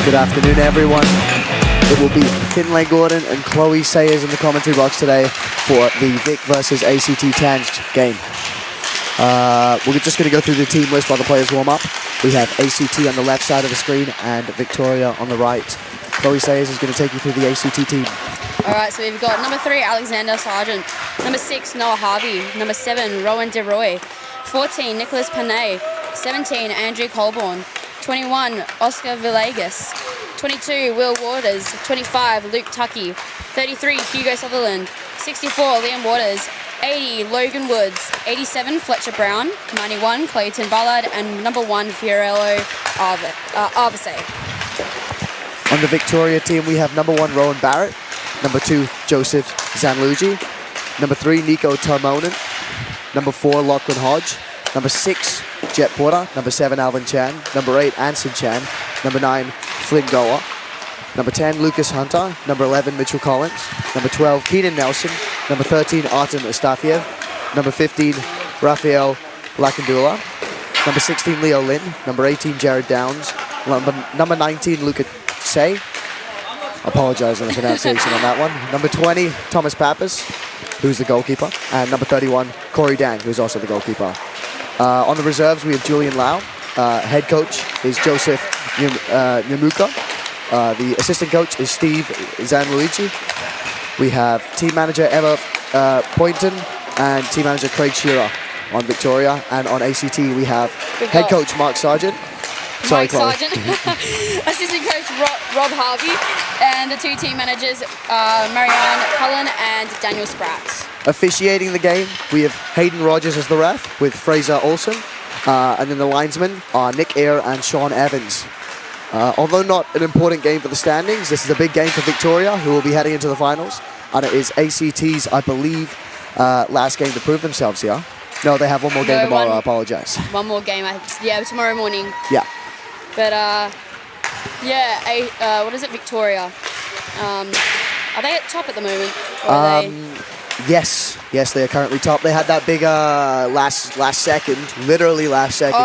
Good afternoon, everyone. It will be Finlay Gordon and Chloe Sayers in the commentary box today for the VIC versus ACT TANGE game. We're just going to go through the team list while the players warm up. We have ACT on the left side of the screen and Victoria on the right. Chloe Sayers is going to take you through the ACT team. All right, so we've got number 3, Alexander Sargent. Number 6, Noah Harvey. Number 7, Rowan DeRoy. 14, Nicholas Panay. 17, Andrew Colborn. 21, Oscar Villegas. 22, Will Waters. 25, Luke Tuckey. 33, Hugo Sutherland. 64, Liam Waters. 80, Logan Woods. 87, Fletcher Brown. 91, Clayton Ballard. And number 1, Fiorello Arvase. On the Victoria team, we have number 1, Rowan Barrett. Number 2, Joseph Zanluigi. Number 3, Nico Tarmonen. Number 4, Lachlan Hodge. Number 6, Jet Porter. Number 7, Alvin Chan. Number 8, Anson Chan. Number 9, Flynn Goa. Number 10, Lucas Hunter. Number 11, Mitchell Collins. Number 12, Keenan Nelson. Number 13, Artem Astafiev. Number 15, Rafael Lakandula. Number 16, Leo Lin. Number 18, Jared Downs. Number 19, Luca Say. Apologize on the pronunciation on that one. Number 20, Thomas Pappas, who's the goalkeeper. And number 31, Corey Dang, who's also the goalkeeper. On the reserves, we have Julian Lau. Head coach is Joseph Nyamuka. The assistant coach is Steve Zanluigi. We have team manager Emma Poynton and team manager Craig Shearer on Victoria. And on ACT, we have head coach Mark Sargent. Sorry, Mike Sargent, assistant coach Rob Harvey, and the 2 team managers, Marianne Cullen and Daniel Spratt. Officiating the game, we have Hayden Rogers as the ref with Fraser Olsen, and then the linesmen are Nick Eyre and Sean Evans. Although not an important game for the standings, this is a big game for Victoria, who will be heading into the finals, and it is ACT's, I believe, last game to prove themselves here. No, they have one more game tomorrow, I apologize. One more game, tomorrow morning. Yeah. But, what is it, Victoria? Are they at top at the moment? Or are they... Yes, they are currently top. They had that big last second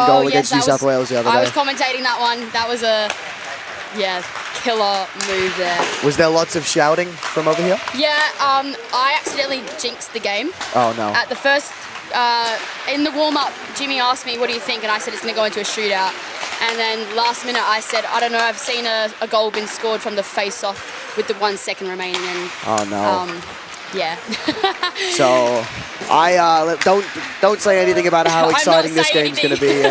goal against New South Wales the other day. I was commentating that one. That was a killer move there. Was there lots of shouting from over here? Yeah, I accidentally jinxed the game. Oh no. At the first, in the warm-up, Jimmy asked me, what do you think? And I said it's going to go into a shootout. And then last minute I said, I don't know, I've seen a goal been scored from the face-off with the 1 second remaining. And, oh no. Yeah. So, don't say anything about how exciting this game's going to be.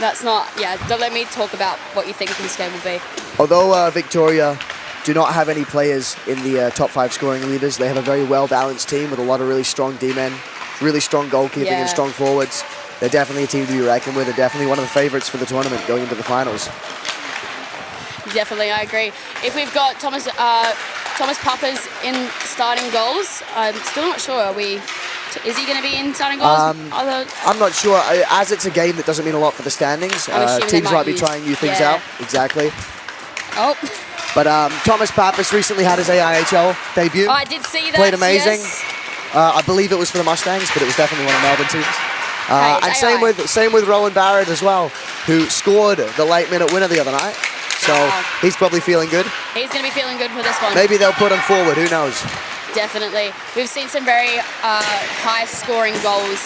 That's not, don't let me talk about what you think this game will be. Although Victoria do not have any players in the top 5 scoring leaders, they have a very well-balanced team with a lot of really strong D-men, really strong goalkeeping and strong forwards. They're definitely a team to be reckoned with. They're definitely one of the favourites for the tournament going into the finals. Definitely, I agree. If we've got Thomas Pappas in starting goals, I'm still not sure. Is he going to be in starting goals? I'm not sure. As it's a game that doesn't mean a lot for the standings, teams might be trying new things out. Exactly. Oh. But Thomas Pappas recently had his AIHL debut. Oh, I did see that. Played amazing. Yes. I believe it was for the Mustangs, but it was definitely one of Melbourne teams. Hey, and same with Rowan Barrett as well, who scored the late minute winner the other night. So he's probably feeling good. He's going to be feeling good for this one. Maybe they'll put him forward. Who knows? Definitely. We've seen some very high-scoring goals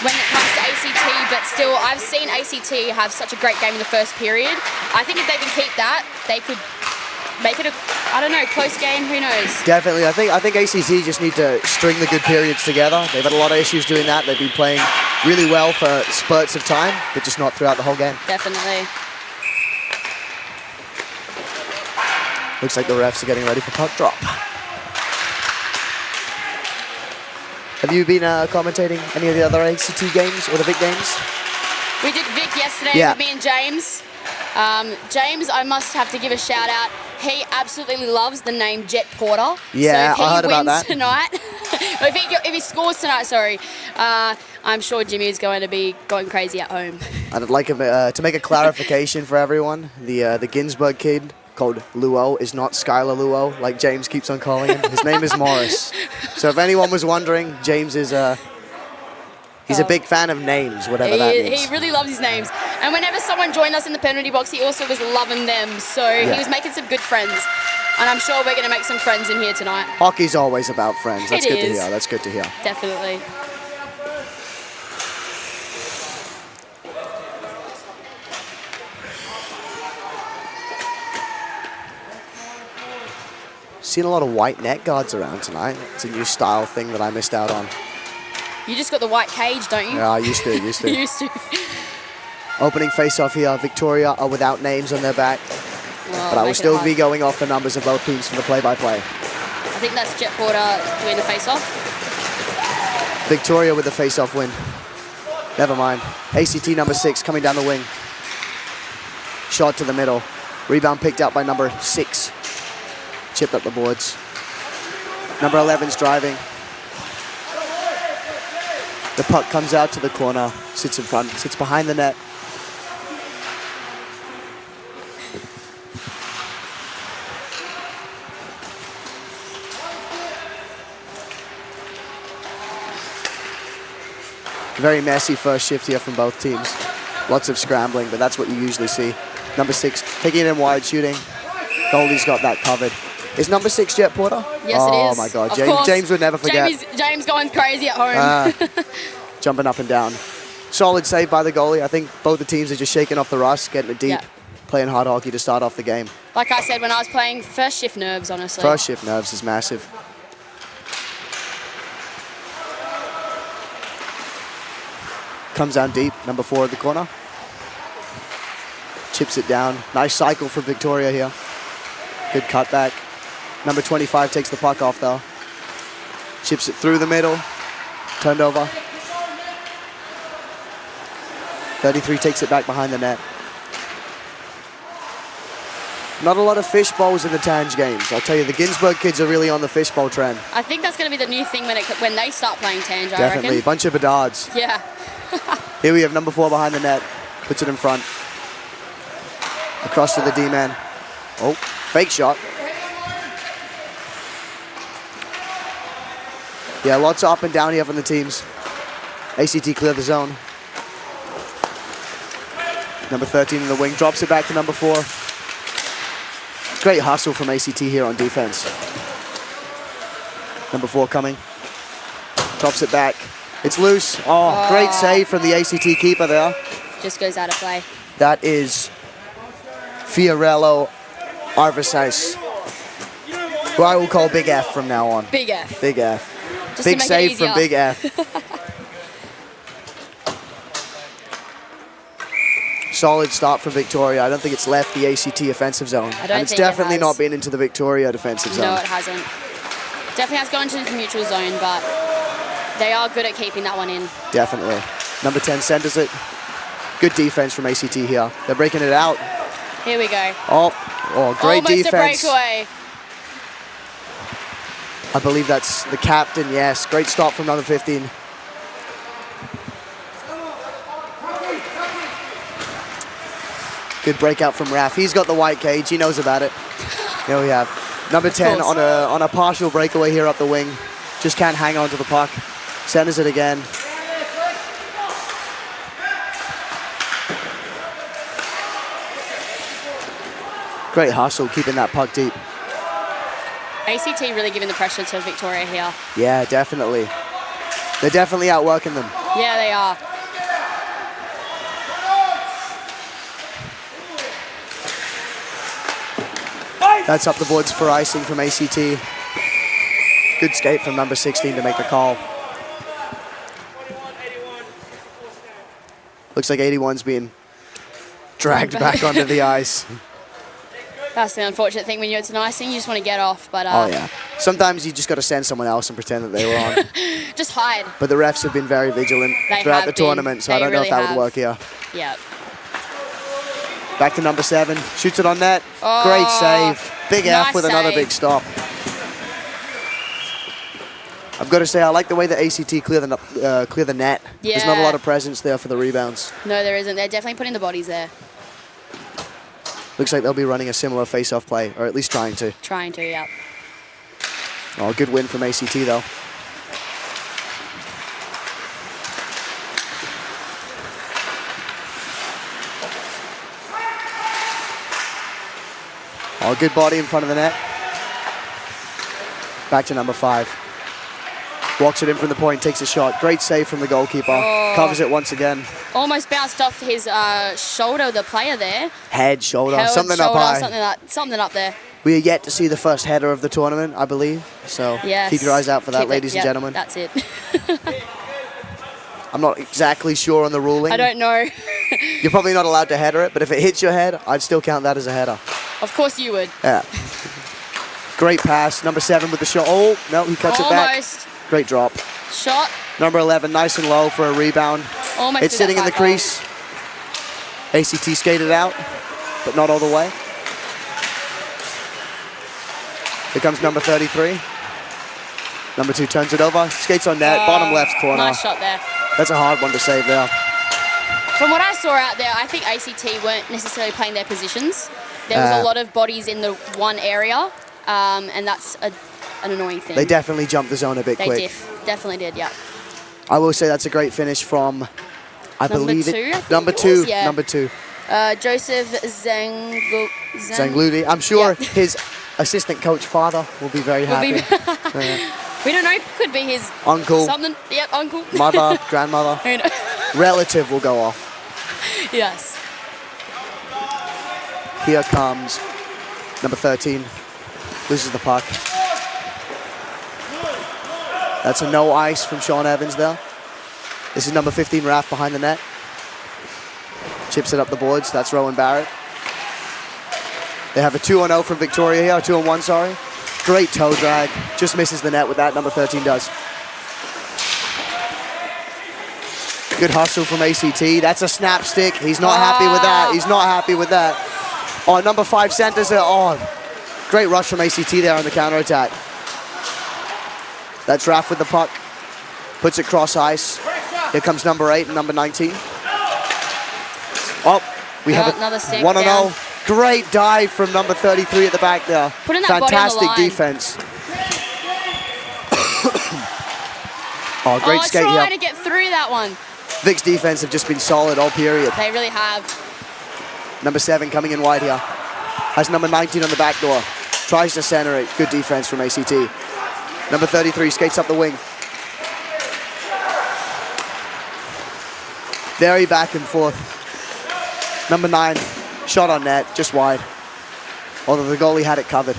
when it comes to ACT, but still, I've seen ACT have such a great game in the first period. I think if they can keep that, they could make it a, close game. Who knows? Definitely. I think ACT just need to string the good periods together. They've had a lot of issues doing that. They've been playing really well for spurts of time, but just not throughout the whole game. Definitely. Looks like the refs are getting ready for puck drop. Have you been commentating any of the other ACT games or the VIC games? We did VIC yesterday with me and James. James, I must have to give a shout out. He absolutely loves the name Jet Porter. Yeah, so I heard about that. Tonight, if he scores tonight, I'm sure Jimmy is going to be going crazy at home. I'd like to make a clarification for everyone. The Ginsburg kid called Luo is not Skylar Luo, like James keeps on calling him. His name is Morris. So if anyone was wondering, James is he's a big fan of names, whatever that means. He really loves his names. And whenever someone joined us in the penalty box, he also was loving them. So Yeah. he was making some good friends. And I'm sure we're going to make some friends in here tonight. Hockey's always about friends. That's It good to is. hear. That's good to hear. Definitely. Seen a lot of white net guards around tonight. It's a new style thing that I missed out on. You just got the white cage, don't you? Yeah, I used to. You used to. Opening face-off here. Victoria are without names on their back. But I will still be going off the numbers of both teams for the play-by-play. I think that's Jet Porter doing the face-off. Victoria with the face-off win. Never mind. ACT number 6 coming down the wing. Shot to the middle. Rebound picked up by number 6. Chipped up the boards. Number 11's driving. The puck comes out to the corner. Sits in front. Sits behind the net. Very messy first shift here from both teams. Lots of scrambling, but that's what you usually see. Number 6 taking it in wide, shooting. Goldie's got that covered. Is number 6 Jet Porter? Yes, it is. Oh my God, Of James would never forget. James going crazy at home. Jumping up and down. Solid save by the goalie. I think both the teams are just shaking off the rust, getting it deep, Yeah. playing hard hockey to start off the game. Like I said when I was playing, first shift nerves, honestly. First shift nerves is massive. Comes down deep, number 4 at the corner. Chips it down. Nice cycle for Victoria here. Good cutback. Number 25 takes the puck off though. Chips it through the middle. Turned over. 33 takes it back behind the net. Not a lot of fishbowls in the TANGE games. I'll tell you, the Ginsburg kids are really on the fishbowl trend. I think that's going to be the new thing when they start playing TANGE, I Definitely. A reckon. bunch of Bedards. Yeah. Here we have number 4 behind the net. Puts it in front. Across to the D-man. Oh, fake shot. Yeah, lots of up and down here from the teams. ACT clear the zone. Number 13 in the wing. Drops it back to number 4. Great hustle from ACT here on defense. Number 4 coming. Drops it back. It's loose. Oh, great save from the ACT keeper there. Just goes out of play. That is Fiorello Arvisais, who I will call Big F from now on. Big F. Big F. Just Big to make it save from easier. Big F. Solid start from Victoria. I don't think it's left the ACT offensive zone. I don't And it's think it definitely has. not been into the Victoria defensive zone. No, it hasn't. Definitely has gone into the neutral zone, but they are good at keeping that one in. Definitely. Number 10 centers it. Good defense from ACT here. They're breaking it out. Here we go. Oh, great Almost defense. a breakaway. I believe that's the captain, yes. Great stop from number 15. Good breakout from Raf. He's got the white cage. He knows about it. Here we have number 10 course. on a partial breakaway here up the wing. Just can't hang on to the puck. Centers it again. Great hustle, keeping that puck deep. ACT really giving the pressure to Victoria here. Yeah, definitely. They're definitely outworking them. Yeah, they are. That's up the boards for icing from ACT. Good skate from number 16 to make the call. Looks like 81's being dragged back onto the ice. That's the unfortunate thing when you're at an icing, you just want to get off. But Oh yeah. Sometimes you just got to send someone else and pretend that they were on. just hide. But the refs have been very vigilant They throughout have the been. tournament, so I They don't know if really that have. would work here. Yeah. Back to number 7. Shoots it on net. Oh, Great save. Big F nice with another save. big stop. I've got to say, I like the way that ACT clear the net. There's not a Yeah. lot of presence there for the rebounds. No, there isn't. They're definitely putting the bodies there. Looks like they'll be running a similar face-off play, or at least trying to. Trying to, yeah. Oh, good win from ACT, though. Oh, good body in front of the net. Back to number 5. Walks it in from the point, takes a shot. Great save from the goalkeeper. Oh. Covers it once again. Almost bounced off his shoulder, the player there. Head, shoulder, Head, something shoulder, up high. something up there. We are yet to see the first header of the tournament, I believe. So Yes. keep your eyes out for that, ladies and gentlemen. That's it. I'm not exactly sure on the ruling. I don't know. You're probably not allowed to header it, but if it hits your head, I'd still count that as a header. Of course you would. Yeah. Great pass. Number 7 with the shot. Oh, no, he cuts it back. Almost. Great drop. Shot. Number 11, nice and low for a rebound. Almost. It's sitting in the crease. ACT skated out, but not all the way. Here comes number 33. Number 2 turns it over, skates on net, bottom left corner. Nice shot there. That's a hard one to save there. From what I saw out there, I think ACT weren't necessarily playing their positions. There was a lot of bodies in the one area, and that's an annoying thing. They definitely jumped the zone a bit quick. They definitely did, yeah. I will say that's a great finish from, I believe it. Number 2. Yeah. Number 2. Joseph Zangludi. I'm sure his assistant coach father will be very happy. We don't know. Could be his uncle. Something. Yep, uncle. Mother, grandmother. Relative will go off. Yes. Here comes number 13. Loses the puck. That's a no ice from Sean Evans there. This is number 15, Raph, behind the net. Chips it up the boards. That's Rowan Barrett. They have a 2-0 from Victoria here. 2-1, sorry. Great toe drag. Just misses the net with that. Number 13 does. Good hustle from ACT. That's a snap stick. He's not happy with that. He's not happy with that. Oh, number 5 centers it. Oh, great rush from ACT there on the counterattack. That's Raph with the puck. Puts it cross ice. Here comes number 8 and number 19. Oh, we have another stick 1-0. Great dive from number 33 at the back there. Putting that fantastic body on the line. defense. Oh, great skate here. Trying to get through that one. Vic's defense have just been solid all period. They really have. Number 7 coming in wide here. Has number 19 on the back door. Tries to center it. Good defense from ACT. Number 33 skates up the wing. Very back and forth. Number 9, shot on net, just wide. Although the goalie had it covered.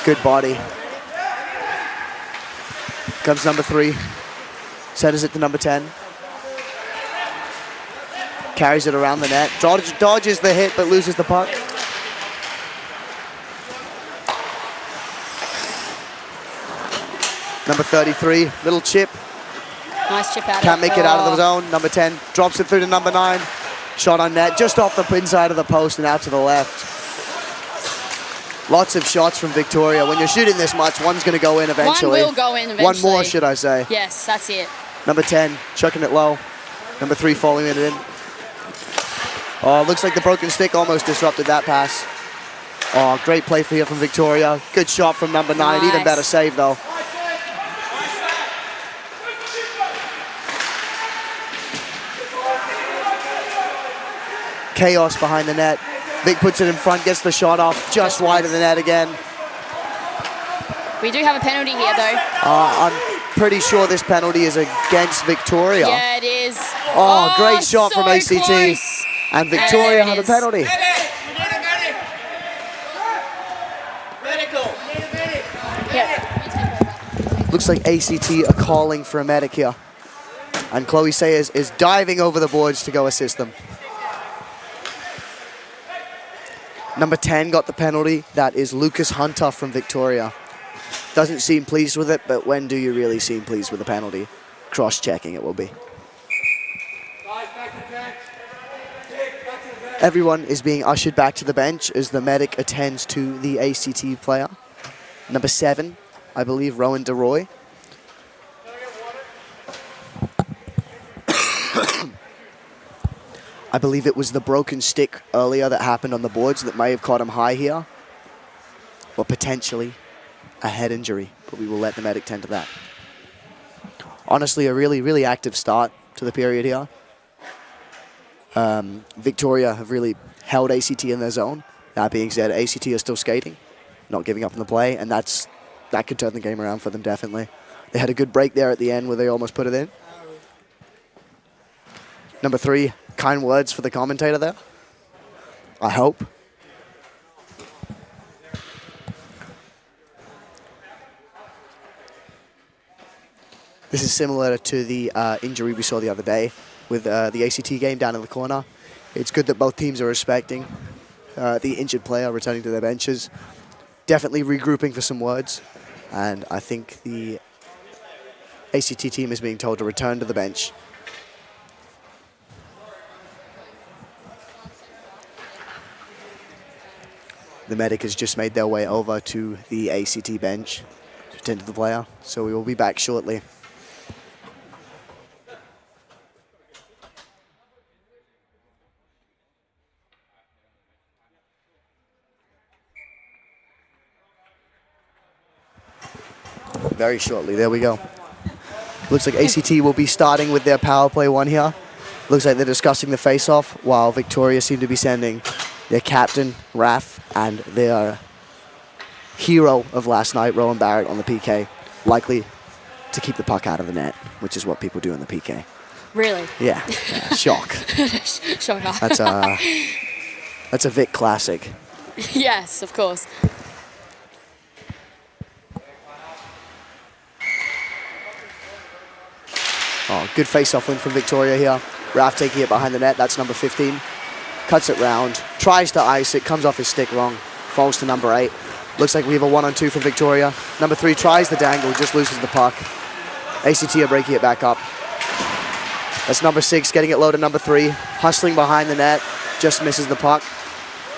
Good body. Comes number 3. Centers it to number 10. Carries it around the net. Dodges the hit, but loses the puck. Number 33, little chip. Nice chip out. Can't make it out of the zone. Number 10 drops it through to number 9. Shot on net, just off the inside of the post and out to the left. Lots of shots from Victoria. When you're shooting this much, one's going to go in eventually. One will go in eventually. One more, should I say. Yes, that's it. Number 10, chucking it low. Number 3 following it in. Oh, looks like the broken stick almost disrupted that pass. Oh, great play for here from Victoria. Good shot from number 9. Nice. Even better save, though. Chaos behind the net. Vic puts it in front, gets the shot off, just wide of the net again. We do have a penalty here, though. I'm pretty sure this penalty is against Victoria. Yeah, it is. Oh, great shot so from ACT. Close. And Victoria have a penalty. Yeah. Looks like ACT are calling for a medic here. And Chloe Sayers is diving over the boards to go assist them. Number 10 got the penalty. That is Lucas Hunter from Victoria. Doesn't seem pleased with it, but when do you really seem pleased with the penalty? Cross-checking it will be. Everyone is being ushered back to the bench as the medic attends to the ACT player. Number 7, I believe, Rowan DeRoy. I believe it was the broken stick earlier that happened on the boards that may have caught him high here. Or potentially a head injury, but we will let the medic tend to that. Honestly, a really, really active start to the period here. Victoria have really held ACT in their zone. That being said, ACT are still skating, not giving up on the play, and that could turn the game around for them, definitely. They had a good break there at the end where they almost put it in. Number 3, kind words for the commentator there. I hope. This is similar to the injury we saw the other day with the ACT game down in the corner. It's good that both teams are respecting the injured player returning to their benches. Definitely regrouping for some words. And I think the ACT team is being told to return to the bench. The medic has just made their way over to the ACT bench to attend to the player. So we will be back shortly. Very shortly, there we go. Looks like ACT will be starting with their power play 1 here. Looks like they're discussing the face-off, while Victoria seem to be sending their captain, Raf, and their hero of last night, Rowan Barrett, on the PK, likely to keep the puck out of the net, which is what people do in the PK. Really? Yeah, shock. Shocker. That's a VIC classic. Yes, of course. Oh, good face-off win from Victoria here. Raf taking it behind the net. That's number 15. Cuts it round. Tries to ice it. Comes off his stick wrong. Falls to number 8. Looks like we have a 1-on-2 for Victoria. Number 3 tries the dangle. Just loses the puck. ACT are breaking it back up. That's number 6 getting it low to number 3. Hustling behind the net. Just misses the puck.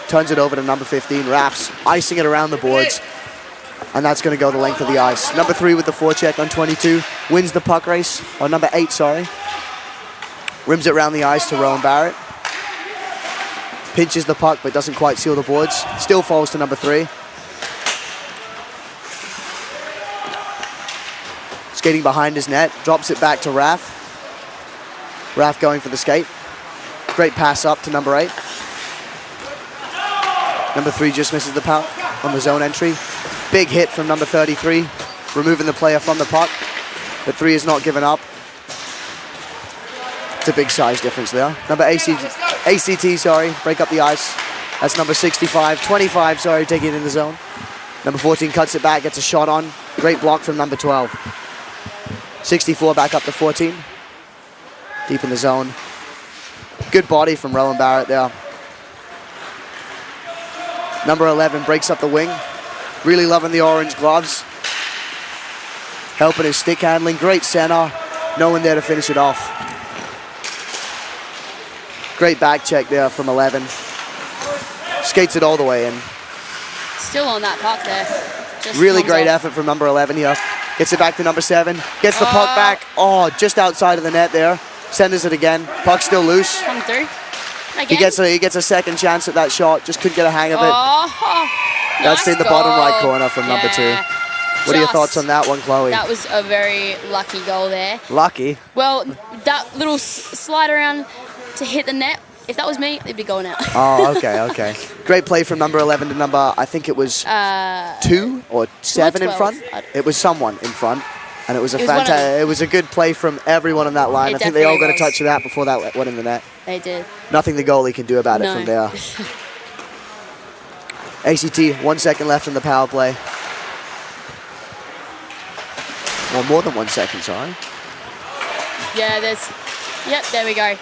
Turns it over to number 15. Raf's icing it around the boards. And that's going to go the length of the ice. Number 3 with the forecheck on 22. Wins the puck race. Or number 8, sorry. Rims it around the ice to Rowan Barrett. Pinches the puck but doesn't quite seal the boards. Still falls to number 3. Skating behind his net. Drops it back to Raf. Raf going for the skate. Great pass up to number 8. Number 3 just misses the puck on the zone entry. Big hit from number 33, removing the player from the puck. But 3 is not given up. It's a big size difference there. Number ACT, sorry, break up the ice. That's number 65. 25, sorry, taking it in the zone. Number 14 cuts it back, gets a shot on. Great block from number 12. 64 back up to 14. Deep in the zone. Good body from Rowan Barrett there. Number 11 breaks up the wing. Really loving the orange gloves. Helping his stick handling. Great center. No one there to finish it off. Great back check there from 11. Skates it all the way in. Still on that puck there. Just really great effort from number 11 here. Gets it back to number 7. Gets the puck back. Oh, just outside of the net there. Centers it again. Puck still loose. Come through. He gets a second chance at that shot. Just couldn't get a hang of it. That's Nice in the goal. bottom right corner from number 2. What are your thoughts on that one, Chloe? That was a very lucky goal there. Lucky? Well, that little slide around to hit the net, if that was me, it'd be going out. Oh, okay. Great play from number 11 to number, I think it was 2 or 7 in front. It was someone in front. And it was it was a good play from everyone on that line. I think they all got a touch of that before that went in the net. They did. Nothing the goalie can do about it from there. ACT, 1 second left in the power play. Well, more than 1 second, sorry. Yeah, there we go.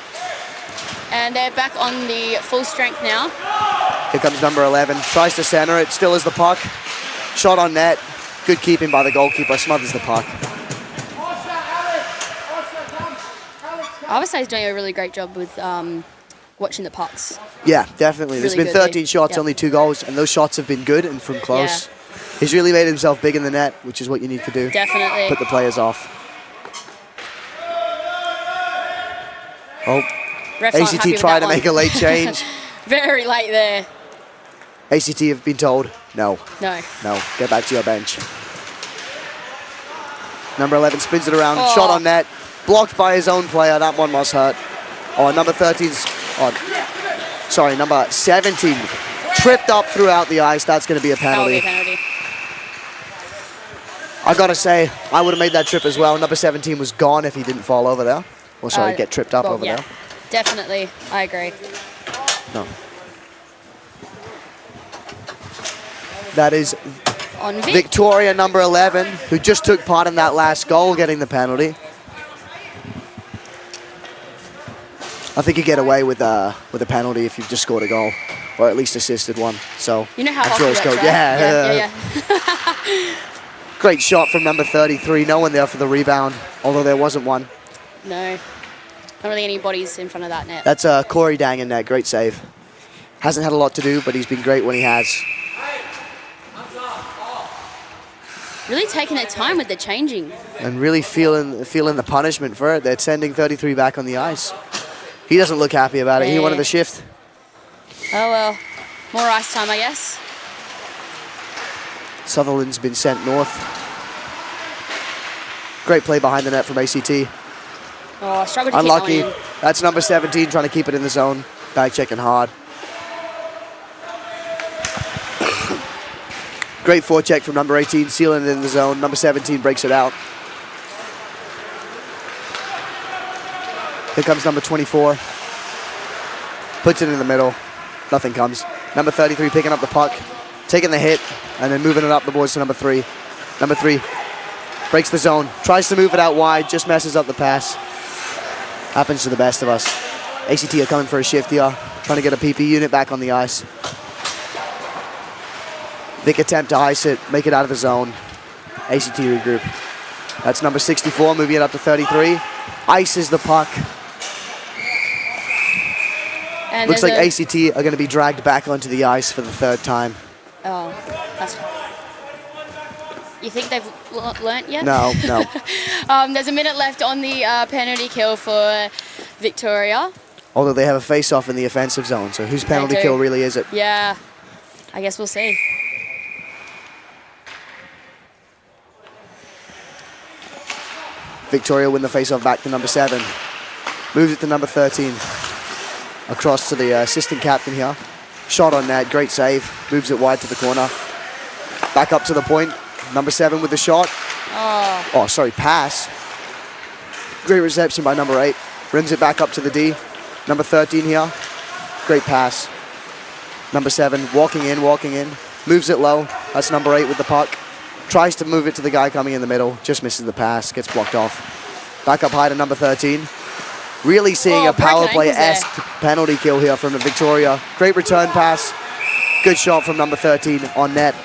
And they're back on the full strength now. Here comes number 11. Tries to center it, still is the puck. Shot on net. Good keeping by the goalkeeper, smothers the puck. I would say he's doing a really great job with watching the pucks. Yeah, definitely. There's been 13 shots, only 2 goals, and those shots have been good and from close. Yeah. He's really made himself big in the net, which is what you need to do. Definitely. Put the players off. Oh, ACT tried to make a late change. Very late there. ACT have been told, no, get back to your bench. Number 11 spins it around, shot on net, blocked by his own player. That one must hurt. Oh, number 13's Sorry, number 17 tripped up throughout the ice. That's going to be a That will be penalty. a penalty. I got to say, I would have made that trip as well. Number 17 was gone if he didn't fall over there. Or sorry, get tripped up over there. Definitely. I agree. No. That is On Vic. Victoria, number 11, who just took part in that last goal, getting the penalty. I think you get away with a penalty if you've just scored a goal, or at least assisted one. So You know how I'm hockey sure it's works, go- right? Yeah. Great shot from number 33. No one there for the rebound, although there wasn't one. No. Not really any bodies in front of that net. That's Corey Dang in net. Great save. Hasn't had a lot to do, but he's been great when he has. Really taking their time with the changing. And really feeling the punishment for it. They're sending 33 back on the ice. He doesn't look happy about it. He wanted the shift. Oh well. More ice time, I guess. Sutherland's been sent north. Great play behind the net from ACT. Oh, I struggled to Unlucky. keep going in. That's number 17 trying to keep it in the zone. Back checking hard. Great forecheck from number 18, sealing it in the zone. Number 17 breaks it out. Here comes number 24. Puts it in the middle. Nothing comes. Number 33 picking up the puck, taking the hit, and then moving it up the boards to number 3. Number 3 breaks the zone, tries to move it out wide, just messes up the pass. Happens to the best of us. ACT are coming for a shift here, trying to get a PP unit back on the ice. Vic attempt to ice it, make it out of the zone. ACT regroup. That's number 64, moving it up to 33. Ices the puck. And Looks like there's ACT are going to be dragged back onto the ice for the 3rd time. Oh, that's... You think they've learnt yet? No. There's a minute left on the penalty kill for Victoria. Although they have a face-off in the offensive zone, so whose penalty do. kill really is it? Yeah, I guess we'll see. Victoria win the face-off back to number 7. Moves it to number 13. Across to the assistant captain here. Shot on net, great save. Moves it wide to the corner. Back up to the point. Number 7 with the shot. Oh, sorry, pass. Great reception by number 8. Rims it back up to the D. Number 13 here. Great pass. Number 7 walking in. Moves it low. That's number 8 with the puck. Tries to move it to the guy coming in the middle. Just misses the pass. Gets blocked off. Back up high to number 13. Really seeing a power play-esque penalty kill here from the Victoria. Great return pass. Good shot from number 13 on net.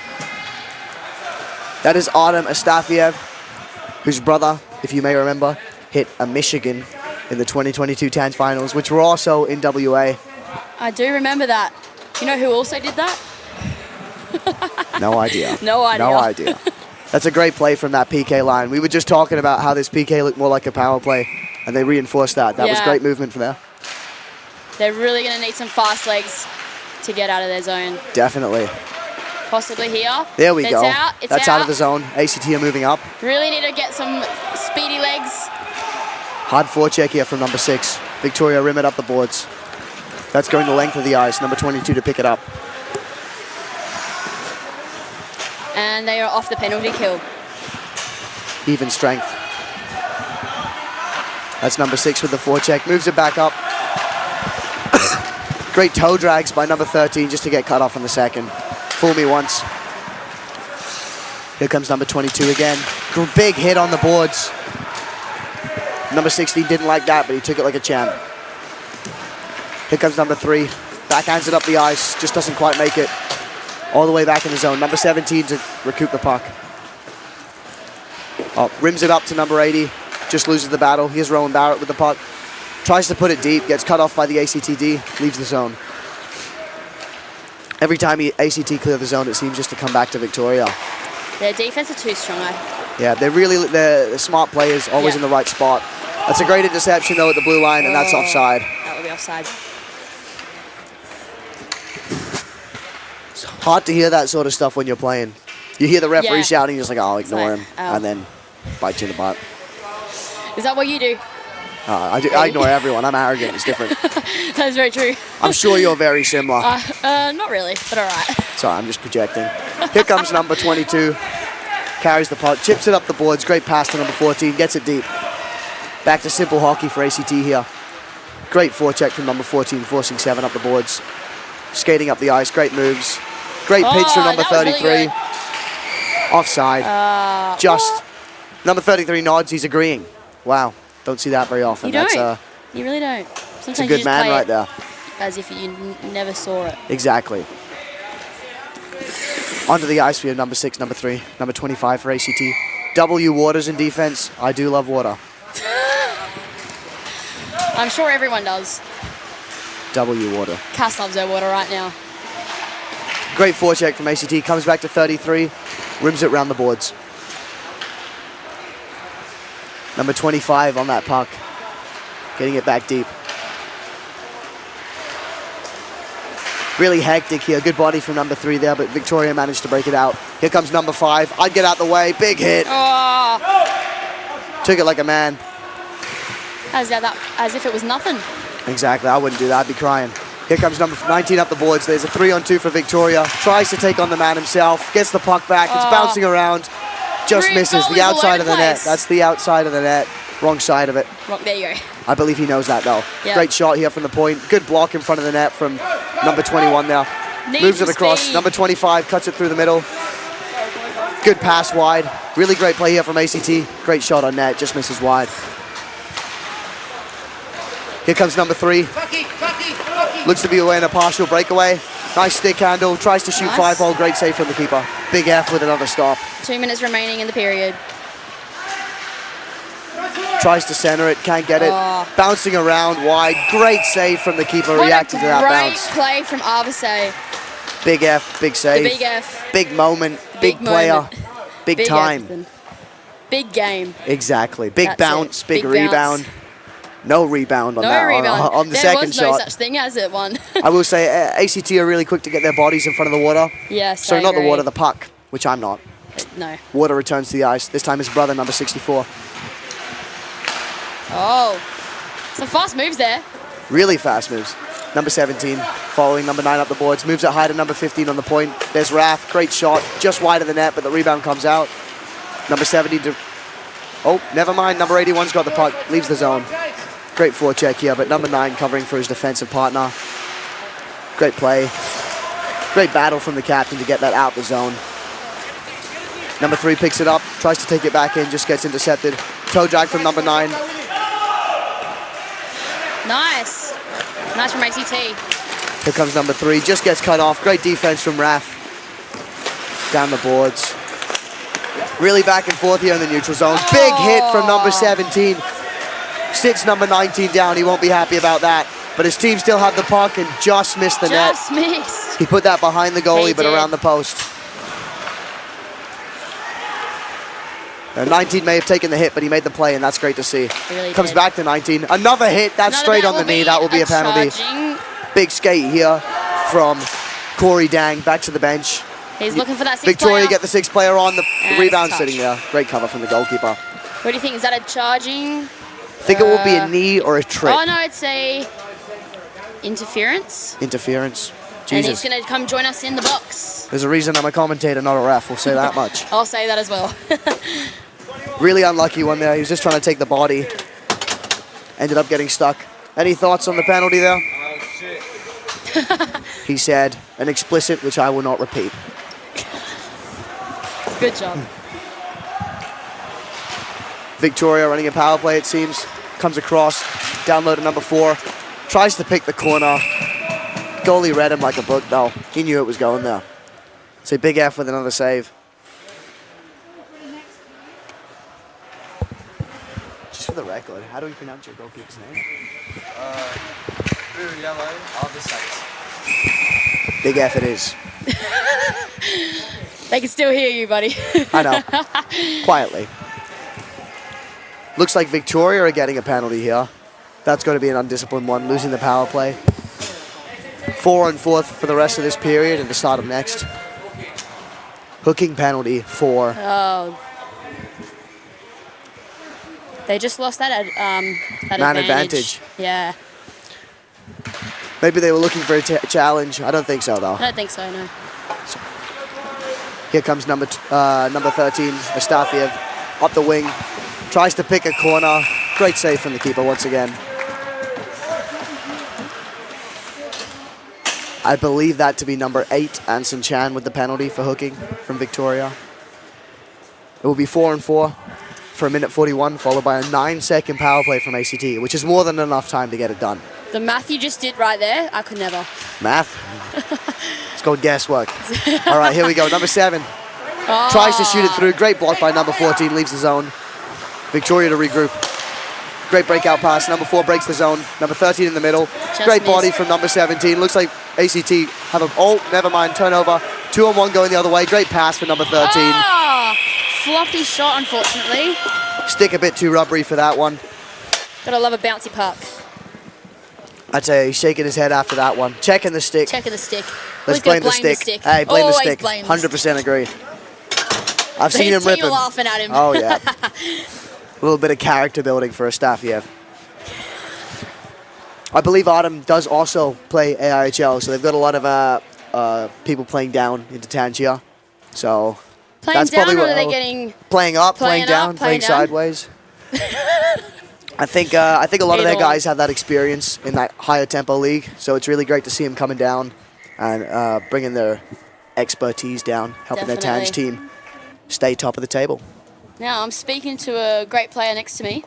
That is Artem Astafiev, whose brother, if you may remember, hit a Michigan in the 2022 TANGE finals, which were also in WA. I do remember that. You know who also did that? No idea. No idea. That's a great play from that PK line. We were just talking about how this PK looked more like a power play, and they reinforced that. That was great movement from there. They're really going to need some fast legs to get out of their zone. Definitely. Possibly here. There we go. That's out of the zone. ACT are moving up. Really need to get some speedy legs. Hard forecheck here from number 6. Victoria rim it up the boards. That's going the length of the ice. Number 22 to pick it up. And they are off the penalty kill. Even strength. That's number 6 with the forecheck. Moves it back up. Great toe drags by number 13 just to get cut off in the second. Fool me once. Here comes number 22 again. Big hit on the boards. Number 16 didn't like that, but he took it like a champ. Here comes number 3. Backhands it up the ice. Just doesn't quite make it. All the way back in the zone. Number 17 to recoup the puck. Oh, rims it up to number 80. Just loses the battle. Here's Rowan Barrett with the puck. Tries to put it deep. Gets cut off by the ACTD. Leaves the zone. Every time ACT clear the zone, it seems just to come back to Victoria. Their defense are too strong. Yeah, they're smart players, always in the right spot. That's a great interception, though, at the blue line, and that's offside. That will be offside. It's hard to hear that sort of stuff when you're playing. You hear the referee shouting, you're just like, oh, I'll ignore him, and then bite you in the butt. Is that what you do? I ignore everyone. I'm arrogant. It's different. That's very true. I'm sure you're very similar. Not really, but all right. Sorry, I'm just projecting. Here comes number 22. Carries the puck, chips it up the boards. Great pass to number 14, gets it deep. Back to simple hockey for ACT here. Great forecheck from number 14, forcing 7 up the boards. Skating up the ice, great moves. Great pitch from number 33. Really offside. Number 33 nods, he's agreeing. Wow, don't see that very often. You don't. You really don't. Sometimes it's a good man right there. As if you never saw it. Exactly. Onto the ice, we have number 6, number 3, number 25 for ACT. W Waters in defense. I do love water. I'm sure everyone does. W Water. Cass loves their water right now. Great forecheck from ACT. Comes back to 33. Rims it round the boards. Number 25 on that puck. Getting it back deep. Really hectic here. Good body from number 3 there, but Victoria managed to break it out. Here comes number 5. I'd get out the way. Big hit. Took it like a man. As if it was nothing. Exactly. I wouldn't do that. I'd be crying. Here comes number 19 up the boards. There's a 3-on-2 for Victoria. Tries to take on the man himself. Gets the puck back. It's bouncing around. Just misses the outside of the net. That's the outside of the net. Wrong side of it. There you go. I believe he knows that, though. Yep. Great shot here from the point. Good block in front of the net from number 21 there. Moves it across. Speed. Number 25 cuts it through the middle. Good pass wide. Really great play here from ACT. Great shot on net. Just misses wide. Here comes number 3. Looks to be away in a partial breakaway. Nice stick handle. Tries to shoot 5-hole. Great save from the keeper. Big F with another stop. 2 minutes remaining in the period. Tries to center it. Can't get it. Bouncing around wide. Great save from the keeper. Reacted to that bounce. Great play from Arvise. Big F. Big save. The big F. Big moment. Big player. Big time. F. Big game. Exactly. Big bounce. Big rebound. No rebound on that. Rebound. On the second shot. There was no such thing as it, one. I will say ACT are really quick to get their bodies in front of the water. Yes, so not the water, the puck, which I'm not. No. Water returns to the ice. This time his brother, number 64. Oh, some fast moves there. Really fast moves. Number 17, following number 9 up the boards. Moves it high to number 15 on the point. There's Rath. Great shot. Just wide of the net, but the rebound comes out. Number 70. Oh, never mind. Number 81's got the puck. Leaves the zone. Great forecheck here, but number 9 covering for his defensive partner. Great play. Great battle from the captain to get that out the zone. Number 3 picks it up, tries to take it back in, just gets intercepted. Toe drag from number 9. Nice. Nice from ACT. Here comes number 3, just gets cut off. Great defense from Rath. Down the boards. Really back and forth here in the neutral zone. Big hit from number 17. Sits number 19 down. He won't be happy about that. But his team still have the puck and just missed the net. Just missed. He put that behind the goalie, but around the post. 19 may have taken the hit, but he made the play, and that's great to see. Really Comes back to 19. Another hit. That's straight on the knee. That will be a penalty. Big skate here from Corey Dang. Back to the bench. He's looking for that 6th Victoria player. get the 6th player on. The rebound sitting there. Great cover from the goalkeeper. What do you think? Is that a charging? I think it will be a knee or a trip. Oh, no, it's a interference. Interference. Jesus. And he's going to come join us in the box. There's a reason I'm a commentator, not a ref. We'll say that much. I'll say that as well. Really unlucky one there. He was just trying to take the body. Ended up getting stuck. Any thoughts on the penalty there? Oh, shit. He said an explicit, which I will not repeat. Good job. Victoria running a power play, it seems. Comes across, down low to number 4. Tries to pick the corner. Goalie read him like a book, though. He knew it was going there. So big F with another save. Just for the record, how do we pronounce your goalkeeper's name? Blue, yellow, are the Saints. Big F it is. They can still hear you, buddy. I know. Quietly. Looks like Victoria are getting a penalty here. That's going to be an undisciplined one, losing the power play. 4-on-4 for the rest of this period and the start of next. Hooking penalty for They just lost that that Man advantage. advantage. Yeah. Maybe they were looking for a challenge. I don't think so, though. I don't think so, no. Here comes number 13, Astafiev, up the wing. Tries to pick a corner. Great save from the keeper once again. I believe that to be number 8, Anson Chan, with the penalty for hooking from Victoria. It will be 4-4 for 1:41, followed by a 9-second power play from ACT, which is more than enough time to get it done. The math you just did right there, I could never. Math? It's called guesswork. All right, here we go. Number 7 tries to shoot it through. Great block by number 14, leaves the zone. Victoria to regroup. Great breakout pass. Number 4 breaks the zone. Number 13 in the middle. Great body from number 17. Looks like ACT have a... Oh, never mind. Turnover. 2-on-1 going the other way. Great pass for number 13. Oh, floppy shot, unfortunately. Stick a bit too rubbery for that one. Gotta love a bouncy puck. I'd say he's shaking his head after that one. Checking the stick. Checking the stick. Let's Always gotta blame the stick. Hey, blame the Always stick. blame the 100% agree. I've seen His him rip team him. are laughing at him. Oh, yeah. A little bit of character building for Astafiev. I believe Artem does also play AIHL, so they've got a lot of people playing down into TANGE here. So Playing that's down, probably or what are they getting... playing up, playing Playing down, up, playing playing down? sideways. I think a lot of their Either guys have that experience in that higher tempo league, so it's really great to see them coming down and bringing their expertise down, helping their Definitely. TANGE team stay top of the table. Now, I'm speaking to a great player next to me.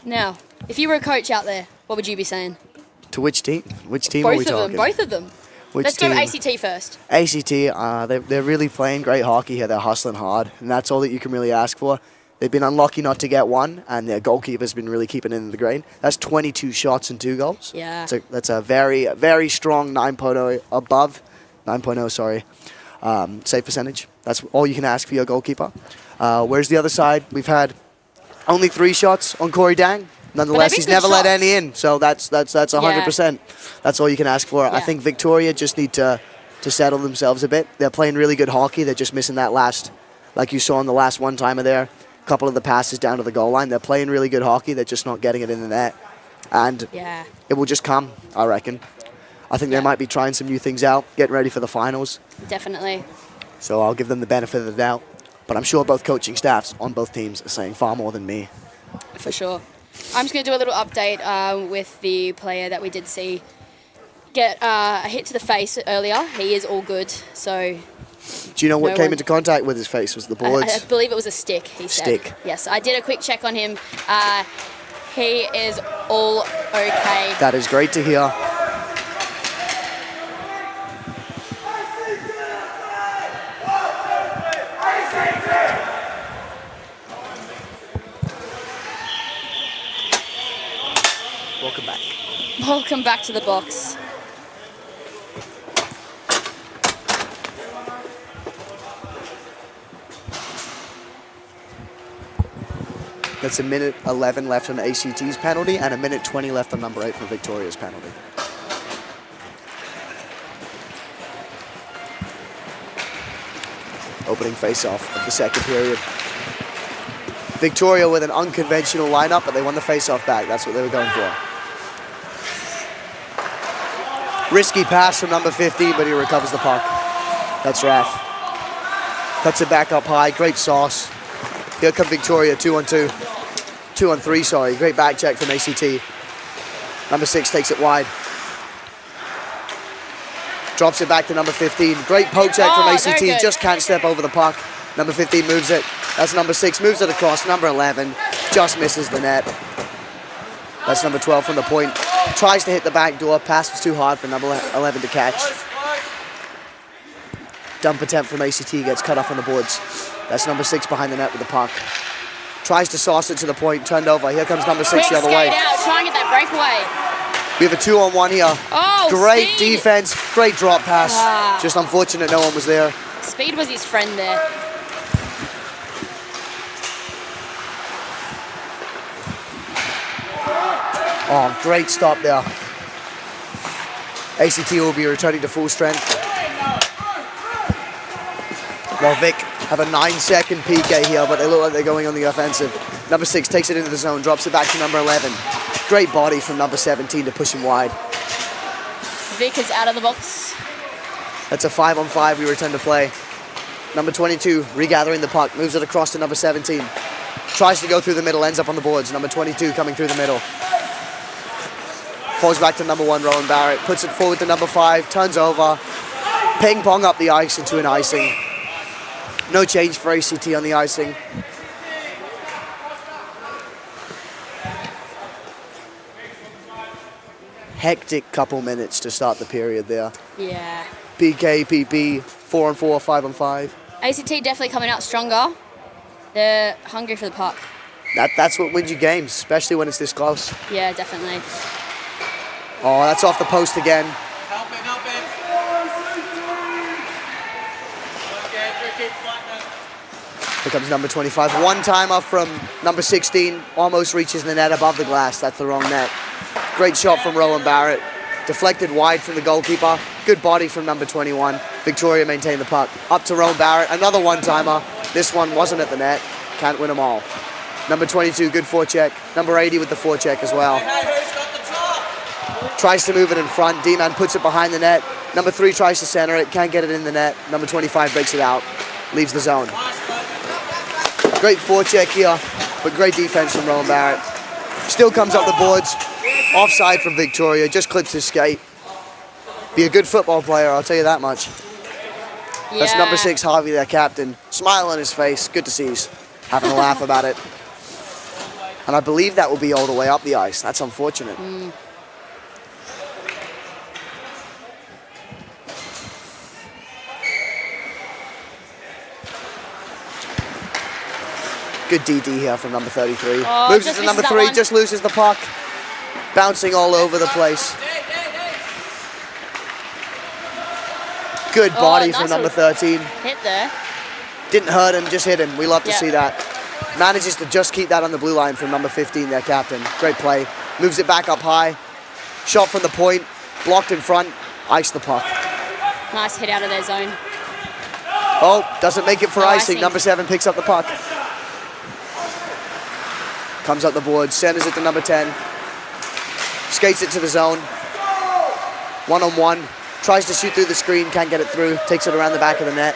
Now, if you were a coach out there, what would you be saying? To which team? Which team are we Both of talking? them, both of them. Which Let's team? go ACT first. ACT, they're really playing great hockey here. They're hustling hard, and that's all that you can really ask for. They've been unlucky not to get one, and their goalkeeper's been really keeping it in the grain. That's 22 shots and 2 goals. Yeah. That's a very, very strong 9.0 above, 9.0, sorry, save percentage. That's all you can ask for your goalkeeper. Where's the other side? We've had only 3 shots on Corey Dang. Nonetheless, been he's good never let shots. any in, so that's 100%. That's all you can ask for. I Yeah. think Victoria just need to settle themselves a bit. They're playing really good hockey. They're just missing that last, like you saw in the last one-timer there, a couple of the passes down to the goal line. They're playing really good hockey. They're just not getting it in the net. And Yeah. it will just come, I reckon. I think they might be trying some new things out, getting ready for the finals. Definitely. So I'll give them the benefit of the doubt. But I'm sure both coaching staffs on both teams are saying far more than me. For sure. I'm just going to do a little update with the player that we did see get a hit to the face earlier. He is all good, so... Do you know what No came one- into contact with his face? Was the boards? I believe it was a stick, he said. Stick. Yes, I did a quick check on him. He is all okay. That is great to hear. Welcome back. Welcome back to the box. That's a minute 11 left on ACT's penalty and a minute 20 left on number 8 for Victoria's penalty. Opening face-off of the second period. Victoria with an unconventional lineup, but they won the face-off back. That's what they were going for. Risky pass from number 15, but he recovers the puck. That's Raph. Cuts it back up high. Great sauce. Here come Victoria, 2-on-2. 2-on-3, sorry. Great back check from ACT. Number 6 takes it wide. Drops it back to number 15. Great poke check from very ACT. good. Just can't step over the puck. Number 15 moves it. That's number 6. Moves it across. Number 11 just misses the net. That's number 12 from the point. Tries to hit the back door. Pass was too hard for number 11 to catch. Dump attempt from ACT gets cut off on the boards. That's number 6 behind the net with the puck. Tries to sauce it to the point. Turned over. Here comes number 6 the other way. Skate out, try and get that breakaway. We have a 2-on-1 here. Oh, Great speed. defense. Great drop pass. Ah. Just unfortunate no one was there. Speed was his friend there. Oh, great stop there. ACT will be returning to full strength. While Vic have a 9-second PK here, but they look like they're going on the offensive. Number 6 takes it into the zone, drops it back to number 11. Great body from number 17 to push him wide. Vic is out of the box. That's a 5-on-5. We return to play. Number 22 regathering the puck, moves it across to number 17. Tries to go through the middle, ends up on the boards. Number 22 coming through the middle. Falls back to number 1, Rowan Barrett. Puts it forward to number 5, turns over. Ping pong up the ice into an icing. No change for ACT on the icing. Hectic couple minutes to start the period there. Yeah. PK, PP, 4-on-4, 5-on-5. ACT definitely coming out stronger. They're hungry for the puck. That's what wins you games, especially when it's this close. Yeah, definitely. Oh, that's off the post again. Help him, help him. Here comes number 25. One-timer from number 16. Almost reaches the net above the glass. That's the wrong net. Great shot from Rowan Barrett. Deflected wide from the goalkeeper. Good body from number 21. Victoria maintained the puck. Up to Rowan Barrett. Another one-timer. This one wasn't at the net. Can't win them all. Number 22, good forecheck. Number 80 with the forecheck as well. Tries to move it in front. D-man puts it behind the net. Number 3 tries to center it. Can't get it in the net. Number 25 breaks it out. Leaves the zone. Great forecheck here, but great defense from Rowan Barrett. Still comes up the boards. Offside from Victoria. Just clips his skate. Be a good football player, I'll tell you that much. Yeah. That's number 6, Harvey, their captain. Smile on his face. Good to see he's having a laugh about it. And I believe that will be all the way up the ice. That's unfortunate. Good DD here from number 33. Oh, moves it just to number misses that 3, one. just loses the puck. Bouncing all over the place. Good body nice from number little 13. Hit there. Didn't hurt him, just hit him. We love to Yeah. see that. Manages to just keep that on the blue line from number 15, their captain. Great play. Moves it back up high. Shot from the point. Blocked in front. Iced the puck. Nice hit out of their zone. Oh, doesn't make it for No icing. icing. Number 7 picks up the puck. Comes up the board. Centers it to number 10. Skates it to the zone. 1-on-1. Tries to shoot through the screen. Can't get it through. Takes it around the back of the net.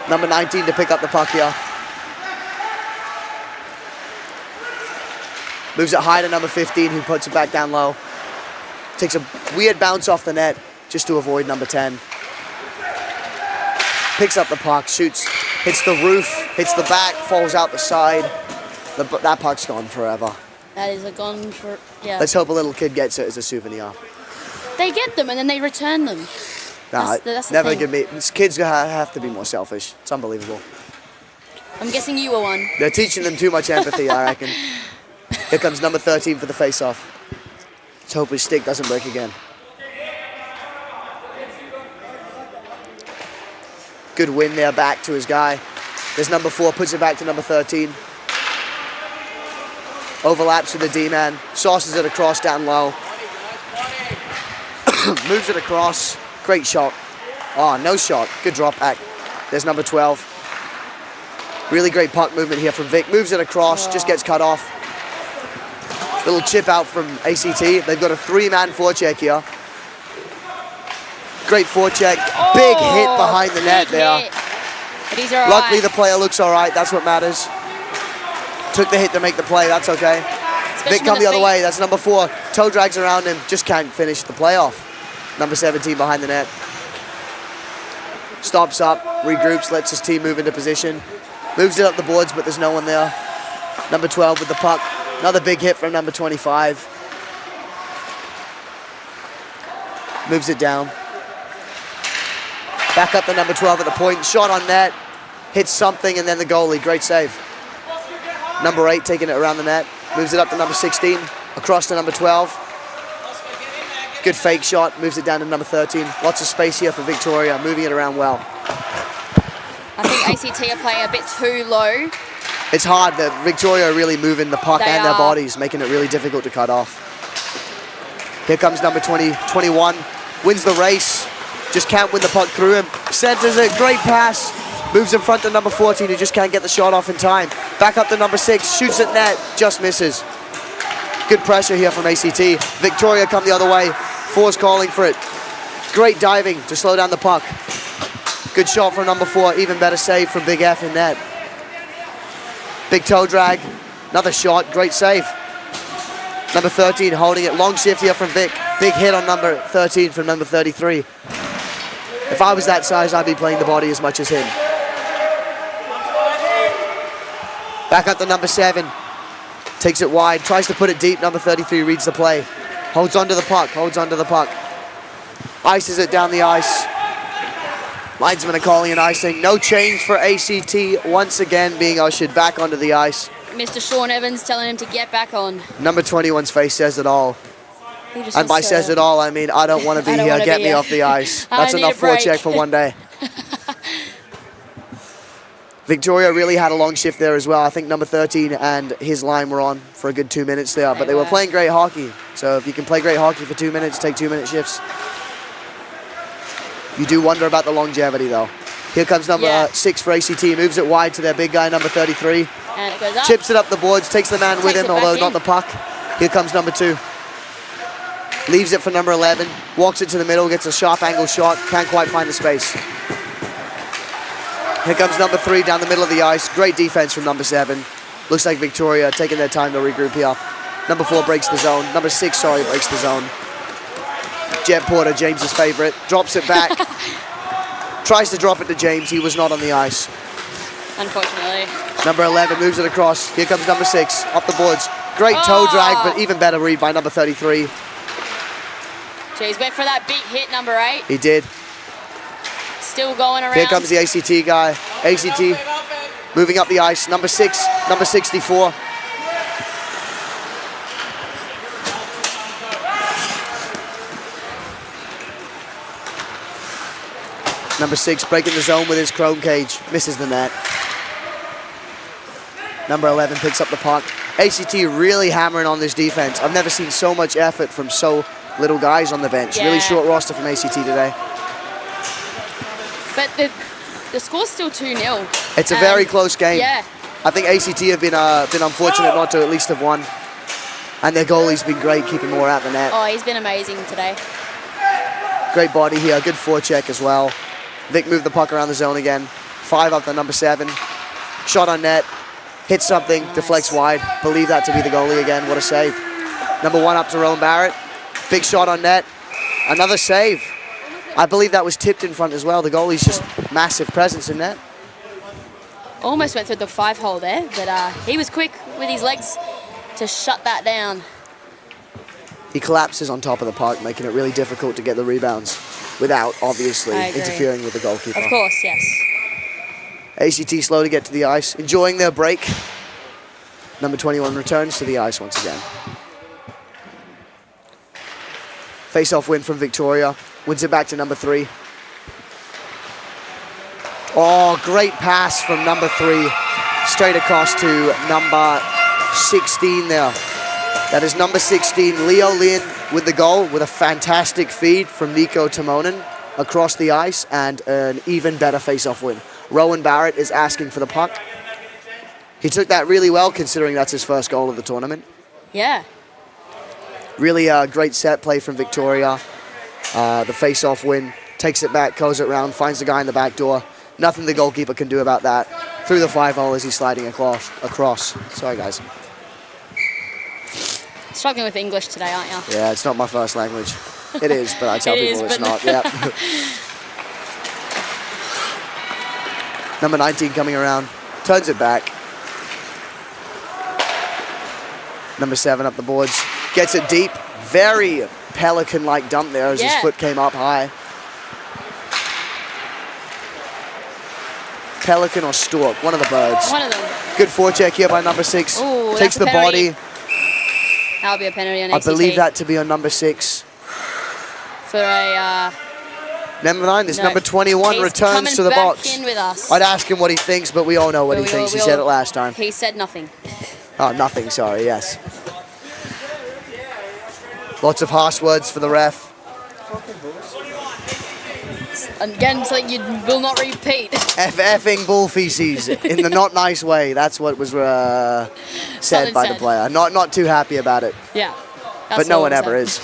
Number 19 to pick up the puck here. Moves it high to number 15, who puts it back down low. Takes a weird bounce off the net just to avoid number 10. Picks up the puck, shoots, hits the roof, hits the back, falls out the side. That puck's gone forever. That is a gone for, yeah. Let's hope a little kid gets it as a souvenir. They get them and then they return them. Nah, That's the never thing. give me. These kids have to be more selfish. It's unbelievable. I'm guessing you were one. They're teaching them too much empathy, I reckon. Here comes number 13 for the face-off. Let's hope his stick doesn't break again. Good win there back to his guy. There's number 4, puts it back to number 13. Overlaps with the D-man. Sauces it across down low. Moves it across. Great shot. Oh, no shot. Good drop back. There's number 12. Really great puck movement here from Vic. Moves it across, just gets cut off. Little chip out from ACT. They've got a 3-man forecheck here. Great forecheck. Big hit behind the net there. Hit. But he's all right. Luckily, the player looks all right. That's what matters. Took the hit to make the play. That's okay. Especially Vic come with the other feet. way. That's number 4. Toe drags around him. Just can't finish the play off. Number 17 behind the net. Stops up, regroups, lets his team move into position. Moves it up the boards, but there's no one there. Number 12 with the puck. Another big hit from number 25. Moves it down. Back up to number 12 at the point. Shot on net. Hits something, and then the goalie. Great save. Number 8 taking it around the net. Moves it up to number 16. Across to number 12. Good fake shot. Moves it down to number 13. Lots of space here for Victoria. Moving it around well. I think ACT are playing a bit too low. It's hard that Victoria are really moving the puck They and their are. bodies, making it really difficult to cut off. Here comes number 21. Wins the race. Just can't win the puck through him. Centers it. Great pass. Moves in front to number 14, who just can't get the shot off in time. Back up to number 6, shoots at net, just misses. Good pressure here from ACT. Victoria come the other way. 4's calling for it. Great diving to slow down the puck. Good shot from number 4, even better save from Big F in net. Big toe drag, another shot, great save. Number 13 holding it, long shift here from Vic. Big hit on number 13 from number 33. If I was that size, I'd be playing the body as much as him. Back up to number 7. Takes it wide, tries to put it deep. Number 33 reads the play. Holds onto the puck, holds onto the puck. Ices it down the ice. Linesmen are calling an icing. No change for ACT, once again being ushered back onto the ice. Mr. Sean Evans telling him to get back on. Number 21's face says it all. And by says it all, I mean I don't want to be here, get me off the ice. That's enough forecheck for one day. Victoria really had a long shift there as well. I think number 13 and his line were on for a good 2 minutes there, but they were playing great hockey. So if you can play great hockey for 2 minutes, take 2 minute shifts. You do wonder about the longevity though. Here comes number 6 for ACT, moves it wide to their big guy, number 33. And it goes up. Chips it up the boards, takes the man with him, although not the puck. Here comes number 2. Leaves it for number 11, walks it to the middle, gets a sharp angle shot, can't quite find the space. Here comes number 3 down the middle of the ice. Great defense from number 7. Looks like Victoria taking their time to regroup here. Number 4 breaks the zone. Number 6, sorry, breaks the zone. Jet Porter, James's favorite, drops it back. Tries to drop it to James. He was not on the ice. Unfortunately. Number 11 moves it across. Here comes number 6, up the boards. Great toe drag, but even better read by number 33. Jeez, went for that big hit, number 8. He did. Still going around. Here comes the ACT guy. ACT moving up the ice. Number 6, number 64. Number 6 breaking the zone with his chrome cage. Misses the net. Number 11 picks up the puck. ACT really hammering on this defense. I've never seen so much effort from so little guys on the bench. Yeah. Really short roster from ACT today. But the score's still 2-0. It's a very close game. Yeah. I think ACT have been unfortunate not to at least have won. And their goalie's been great, keeping more out the net. Oh, he's been amazing today. Great body here, good forecheck as well. Vic moved the puck around the zone again. 5 up to number 7. Shot on net, hits something, deflects wide. Believe that to be the goalie again, what a save. Number 1 up to Rowan Barrett. Big shot on net, another save. I believe that was tipped in front as well. The goalie's just massive presence in net. Almost went through the 5-hole there, but he was quick with his legs to shut that down. He collapses on top of the puck, making it really difficult to get the rebounds without, obviously, interfering with the goalkeeper. Of course, yes. ACT slow to get to the ice, enjoying their break. Number 21 returns to the ice once again. Face-off win from Victoria. Wins it back to number 3. Oh, great pass from number 3. Straight across to number 16 there. That is number 16, Leo Lin with the goal, with a fantastic feed from Nico Timonen across the ice, and an even better face-off win. Rowan Barrett is asking for the puck. He took that really well, considering that's his first goal of the tournament. Yeah. Really a great set play from Victoria. The face-off win, takes it back, goes it round, finds the guy in the back door. Nothing the goalkeeper can do about that. Through the 5-hole as he's sliding across. Sorry, guys. Struggling with English today, aren't you? Yeah, it's not my first language. It is, but I tell people it's not. Yeah. Number 19 coming around, turns it back. Number 7 up the boards, gets it deep. Very Pelican-like dump there as his foot came up high. Pelican or stork, one of the birds. One of them. Good forecheck here by number 6. Ooh, takes the body. That'll be a penalty on I ACT. believe that to be on number 6. For a... Number 9, this number 21 returns to the box. He's coming back in with us. I'd ask him what he thinks, but we all know what he thinks. He said it last time. He said nothing. Oh, nothing, sorry, yes. Lots of harsh words for the ref. Again, something you will not repeat. Effing bull feces in the not nice way. That's what was said Something by the said. player. Not too happy about it. Yeah. But no one ever is.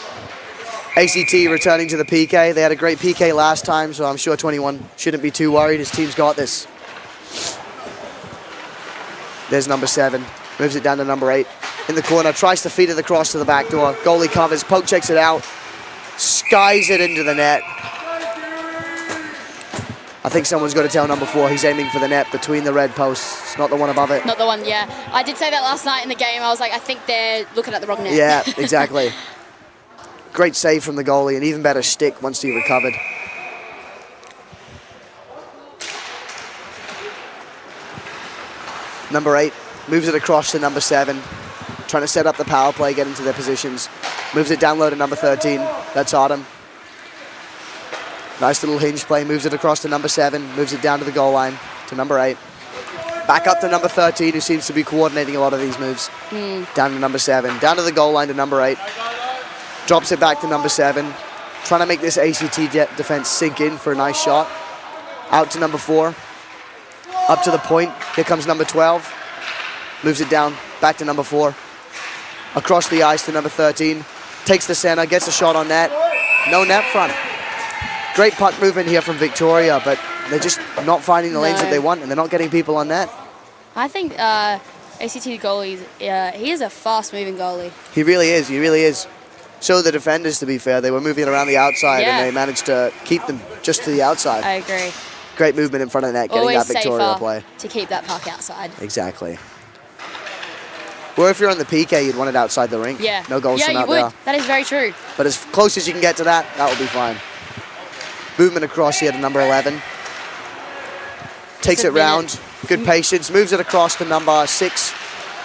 ACT returning to the PK. They had a great PK last time, so I'm sure 21 shouldn't be too worried. His team's got this. There's number 7. Moves it down to number 8. In the corner, tries to feed it across to the back door. Goalie covers, poke checks it out. Skies it into the net. I think someone's got to tell number 4 he's aiming for the net between the red posts, not the one above it. Not the one, yeah. I did say that last night in the game. I was like, I think they're looking at the wrong net. Yeah, exactly. Great save from the goalie, and even better stick once he recovered. Number 8 moves it across to number 7, trying to set up the power play, get into their positions. Moves it down low to number 13. That's Autumn. Nice little hinge play. Moves it across to number 7. Moves it down to the goal line to number 8. Back up to number 13, who seems to be coordinating a lot of these moves. Down to number 7. Down to the goal line to number 8. Drops it back to number 7. Trying to make this ACT defense sink in for a nice shot. Out to number 4. Up to the point. Here comes number 12. Moves it down. Back to number 4. Across the ice to number 13. Takes the center. Gets a shot on net. No net front. Great puck movement here from Victoria, but they're just not finding the lanes that they want, and they're not getting people on net. I think ACT goalie, he is a fast-moving goalie. He really is. He really is. So the defenders, to be fair, they were moving around the outside, and they managed to keep them just to the outside. I agree. Great movement in front of net, getting Always that Victoria safer play. to keep that puck outside. Exactly. Or if you're on the PK, you'd want it outside the rink. Yeah. No goals from out Yeah, you there. would. That is very true. But as close as you can get to that, that will be fine. Movement across here to number 11. Takes it round. Good patience. Moves it across to number 6.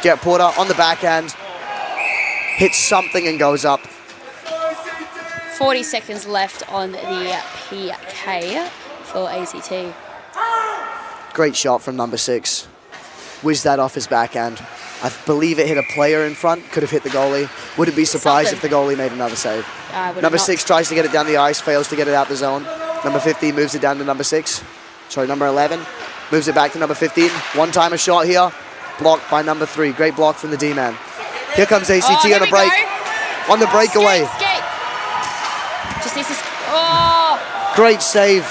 Jet Porter on the backhand. Hits something and goes up. 40 seconds left on the PK for ACT. Great shot from number 6. Whizzed that off his backhand. I believe it hit a player in front. Could have hit the goalie. Wouldn't be surprised if the goalie made another save. Number 6 tries to get it down the ice. Fails to get it out the zone. Number 15 moves it down to number 6. Sorry, number 11. Moves it back to number 15. One-timer shot here. Blocked by number 3. Great block from the D-man. Here comes ACT on a break. On the breakaway. Skate. Just needs to... Oh! Great save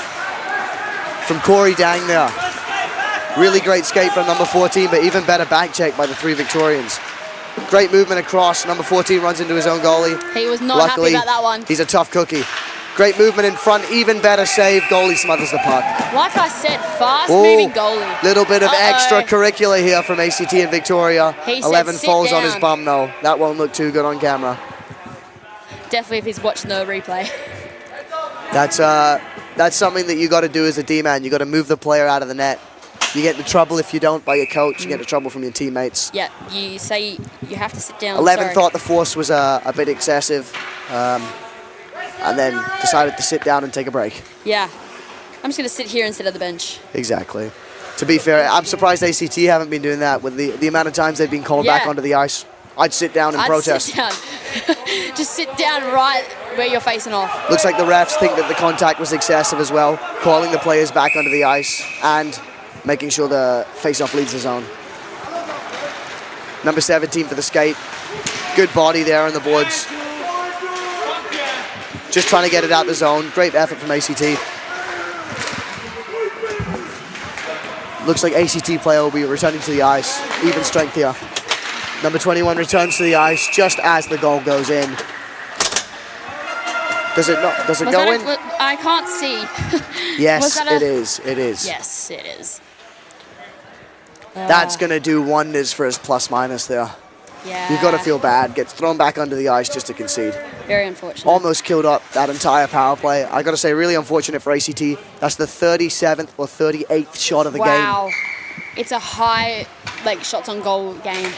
from Corey Dang there. Really great skate from number 14, but even better back check by the 3 Victorians. Great movement across. Number 14 runs into his own goalie. He was not Luckily, happy about that one. He's a tough cookie. Great movement in front, even better save. Goalie smothers the puck. Like I said, fast-moving goalie. Little bit of extracurricular here from ACT and Victoria. He said, 11 "Sit falls on his down." bum though. That won't look too good on camera. Definitely if he's watching the replay. That's something that you got to do as a D-man. You got to move the player out of the net. You get into trouble if you don't by your coach. You get into trouble from your teammates. Yeah, you say you have to sit down. 11 Sorry. thought the force was a bit excessive, and then decided to sit down and take a break. Yeah. I'm just going to sit here instead of the bench. Exactly. To be fair, I'm surprised ACT haven't been doing that with the amount of times they've been called back onto the ice. I'd sit down and protest. Sit down. Just sit down right where you're facing off. Looks like the refs think that the contact was excessive as well, calling the players back onto the ice and making sure the face-off leaves the zone. Number 17 for the skate. Good body there on the boards. Just trying to get it out the zone. Great effort from ACT. Looks like ACT player will be returning to the ice. Even strength here. Number 21 returns to the ice just as the goal goes in. Does it not? Does it go in? I can't see. Yes, it is. It is. Yes, it is. That's going to do wonders for his plus-minus there. Yeah. You've got to feel bad. Gets thrown back under the ice just to concede. Very unfortunate. Almost killed up that entire power play. I got to say, really unfortunate for ACT. That's the 37th or 38th shot of the game. Wow. It's a high, shots on goal game.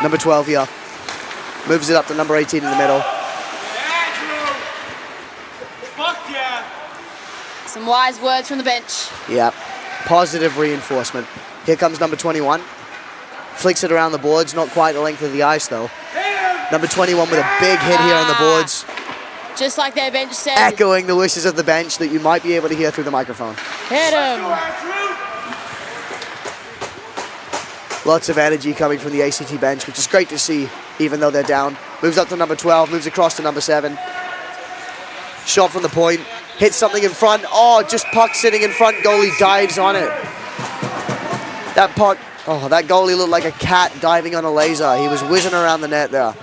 Number 12 here. Moves it up to number 18 in the middle. Some wise words from the bench. Yep. Positive reinforcement. Here comes number 21. Flicks it around the boards. Not quite the length of the ice, though. Number 21 with a big hit here on the boards. Just like their bench said. Echoing the wishes of the bench that you might be able to hear through the microphone. Hit him. Lots of energy coming from the ACT bench, which is great to see, even though they're down. Moves up to number 12, moves across to number 7. Shot from the point, hits something in front. Oh, just puck sitting in front, goalie dives on it. That puck, oh, that goalie looked like a cat diving on a laser. He was whizzing around the net there.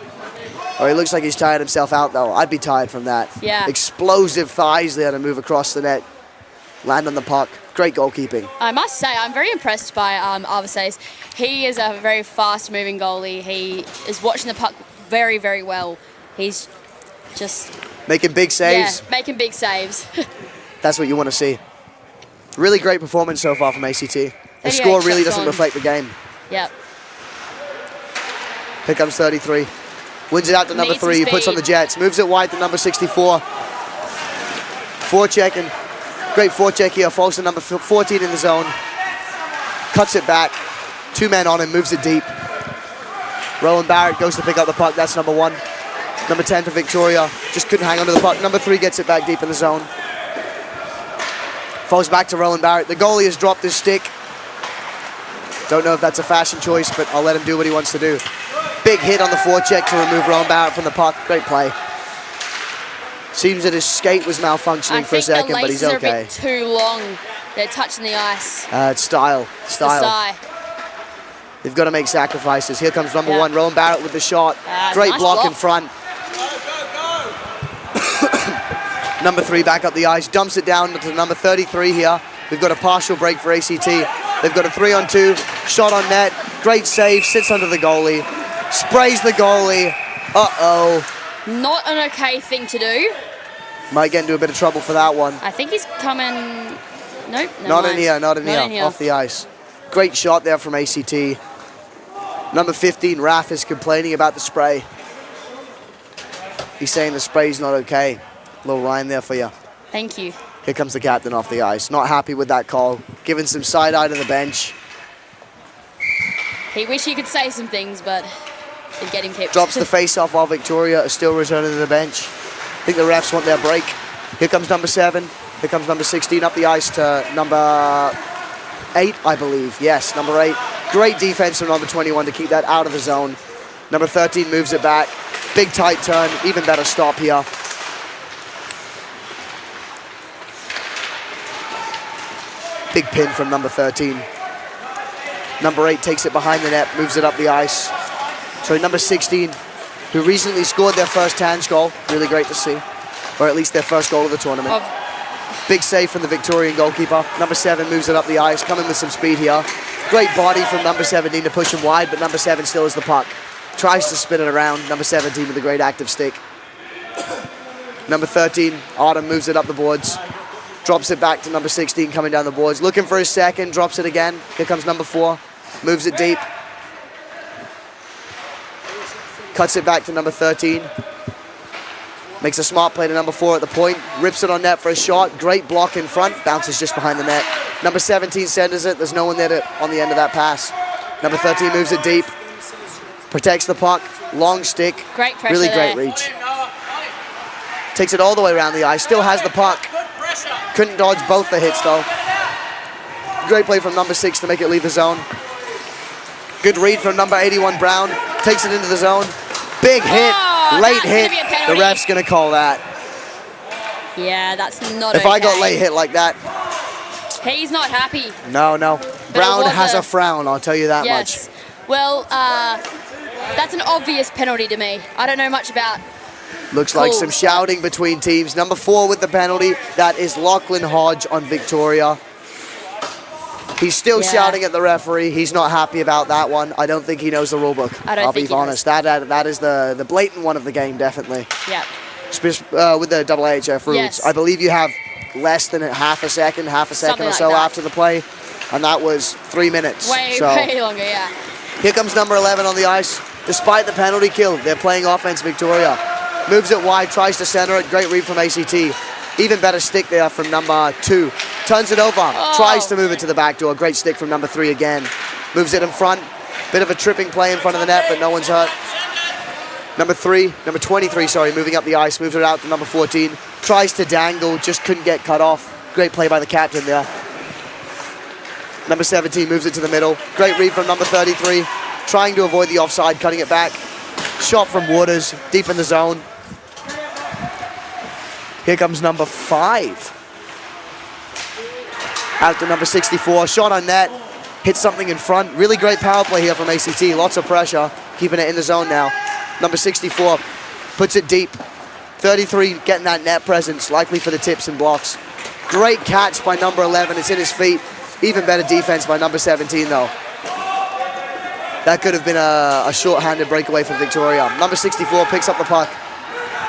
Oh, he looks like he's tired himself out, though. I'd be tired from that. Yeah. Explosive thighs there to move across the net. Land on the puck. Great goalkeeping. I must say, I'm very impressed by Arvisace. He is a very fast-moving goalie. He is watching the puck very, very well. He's just... Making big saves. Yeah, making big saves. That's what you want to see. Really great performance so far from ACT. The 38 score really shots doesn't on. reflect the game. Yep. Here comes 33. Wins it out to number Needs some 3, puts on speed. the Jets, moves it wide to number 64. Forecheck, and great forecheck here, falls to number 14 in the zone. Cuts it back, 2 men on him, moves it deep. Rowan Barrett goes to pick up the puck, that's number 1. Number 10 for Victoria, just couldn't hang on to the puck. Number 3 gets it back deep in the zone. Falls back to Rowan Barrett. The goalie has dropped his stick. Don't know if that's a fashion choice, but I'll let him do what he wants to do. Big hit on the forecheck to remove Rowan Barrett from the puck. Great play. Seems that his skate was malfunctioning for a second, but he's I think the okay. laces are a bit too long. They're touching the ice. It's style. It's the style. They've got to make sacrifices. Here comes number Yeah. 1, Rowan Barrett with the shot. Great nice block in block. front. Number 3 back up the ice, dumps it down to number 33 here. We've got a partial break for ACT. They've got a 3-on-2, shot on net, great save, sits under the goalie, sprays the goalie. Uh-oh. Not an okay thing to do. Might get into a bit of trouble for that one. I think he's coming... Nope, never Not mind. in here, not in here, off the ice. Great shot there from ACT. Number 15, Raf, is complaining about the spray. He's saying the spray's not okay. Little rhyme there for you. Thank you. Here comes the captain off the ice. Not happy with that call. Giving some side-eye to the bench. He wish he could say some things, but it'd get him kept. Drops the face-off while Victoria is still returning to the bench. I think the refs want their break. Here comes number 7. Here comes number 16 up the ice to number 8, I believe. Yes, number 8. Great defense from number 21 to keep that out of the zone. Number 13 moves it back. Big tight turn. Even better stop here. Big pin from number 13. Number 8 takes it behind the net, moves it up the ice. Sorry, number 16, who recently scored their first TANGE goal. Really great to see. Or at least their first goal of the tournament. Big save from the Victorian goalkeeper. Number 7 moves it up the ice, coming with some speed here. Great body from number 17 to push him wide, but number 7 still has the puck. Tries to spin it around. Number 17 with a great active stick. Number 13, Autumn moves it up the boards. Drops it back to number 16 coming down the boards. Looking for his second, drops it again. Here comes number 4, moves it deep. Cuts it back to number 13. Makes a smart play to number 4 at the point. Rips it on net for a shot. Great block in front. Bounces just behind the net. Number 17 centers it. There's no one there on the end of that pass. Number 13 moves it deep. Protects the puck. Long stick. Great pressure Really great there. reach. Takes it all the way around the ice. Still has the puck. Couldn't dodge both the hits though. Great play from number 6 to make it leave the zone. Good read from number 81, Brown. Takes it into the zone. Big hit. Late that's hit. gonna be a The penalty. ref's going to call that. Yeah, that's not If okay. I got late hit like that, He's not happy. no. Brown was has a- a frown, I'll tell you that Yes. much. Well, that's an obvious penalty to me. I don't know much about... Looks like Cool. some shouting between teams. Number 4 with the penalty. That is Lachlan Hodge on Victoria. He's still Yeah. shouting at the referee. He's not happy about that one. I don't think he knows the rule book. I don't I'll think be he honest. That is the blatant one of the game, definitely. Yeah. With the AHF rules. Yes. I believe you have less than half a second Something or like so that. after the play. And that was 3 minutes. Way So longer, yeah. here comes number 11 on the ice. Despite the penalty kill, they're playing offense, Victoria. Moves it wide, tries to center it. Great read from ACT. Even better stick there from number 2. Turns it over, tries to move it to the back door. Great stick from number 3 again. Moves it in front. Bit of a tripping play in front of the net, but no one's hurt. Number 23, sorry, moving up the ice, moves it out to number 14. Tries to dangle, just couldn't get cut off. Great play by the captain there. Number 17 moves it to the middle. Great read from number 33. Trying to avoid the offside, cutting it back. Shot from Waters, deep in the zone. Here comes number 5. Out to number 64, shot on net. Hits something in front. Really great power play here from ACT. Lots of pressure, keeping it in the zone now. Number 64 puts it deep. 33 getting that net presence, likely for the tips and blocks. Great catch by number 11. It's in his feet. Even better defense by number 17, though. That could have been a short-handed breakaway for Victoria. Number 64 picks up the puck.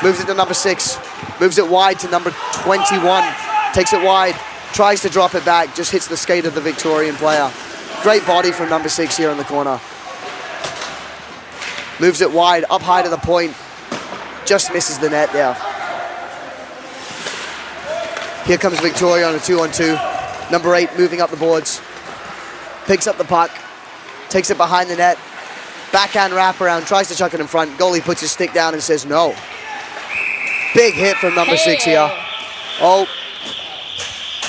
Moves it to number 6. Moves it wide to number 21. Takes it wide. Tries to drop it back. Just hits the skate of the Victorian player. Great body from number 6 here in the corner. Moves it wide, up high to the point. Just misses the net there. Here comes Victoria on a 2-on-2. Number 8 moving up the boards. Picks up the puck. Takes it behind the net. Backhand wraparound, tries to chuck it in front. Goalie puts his stick down and says no. Big hit from number 6 here. Oh.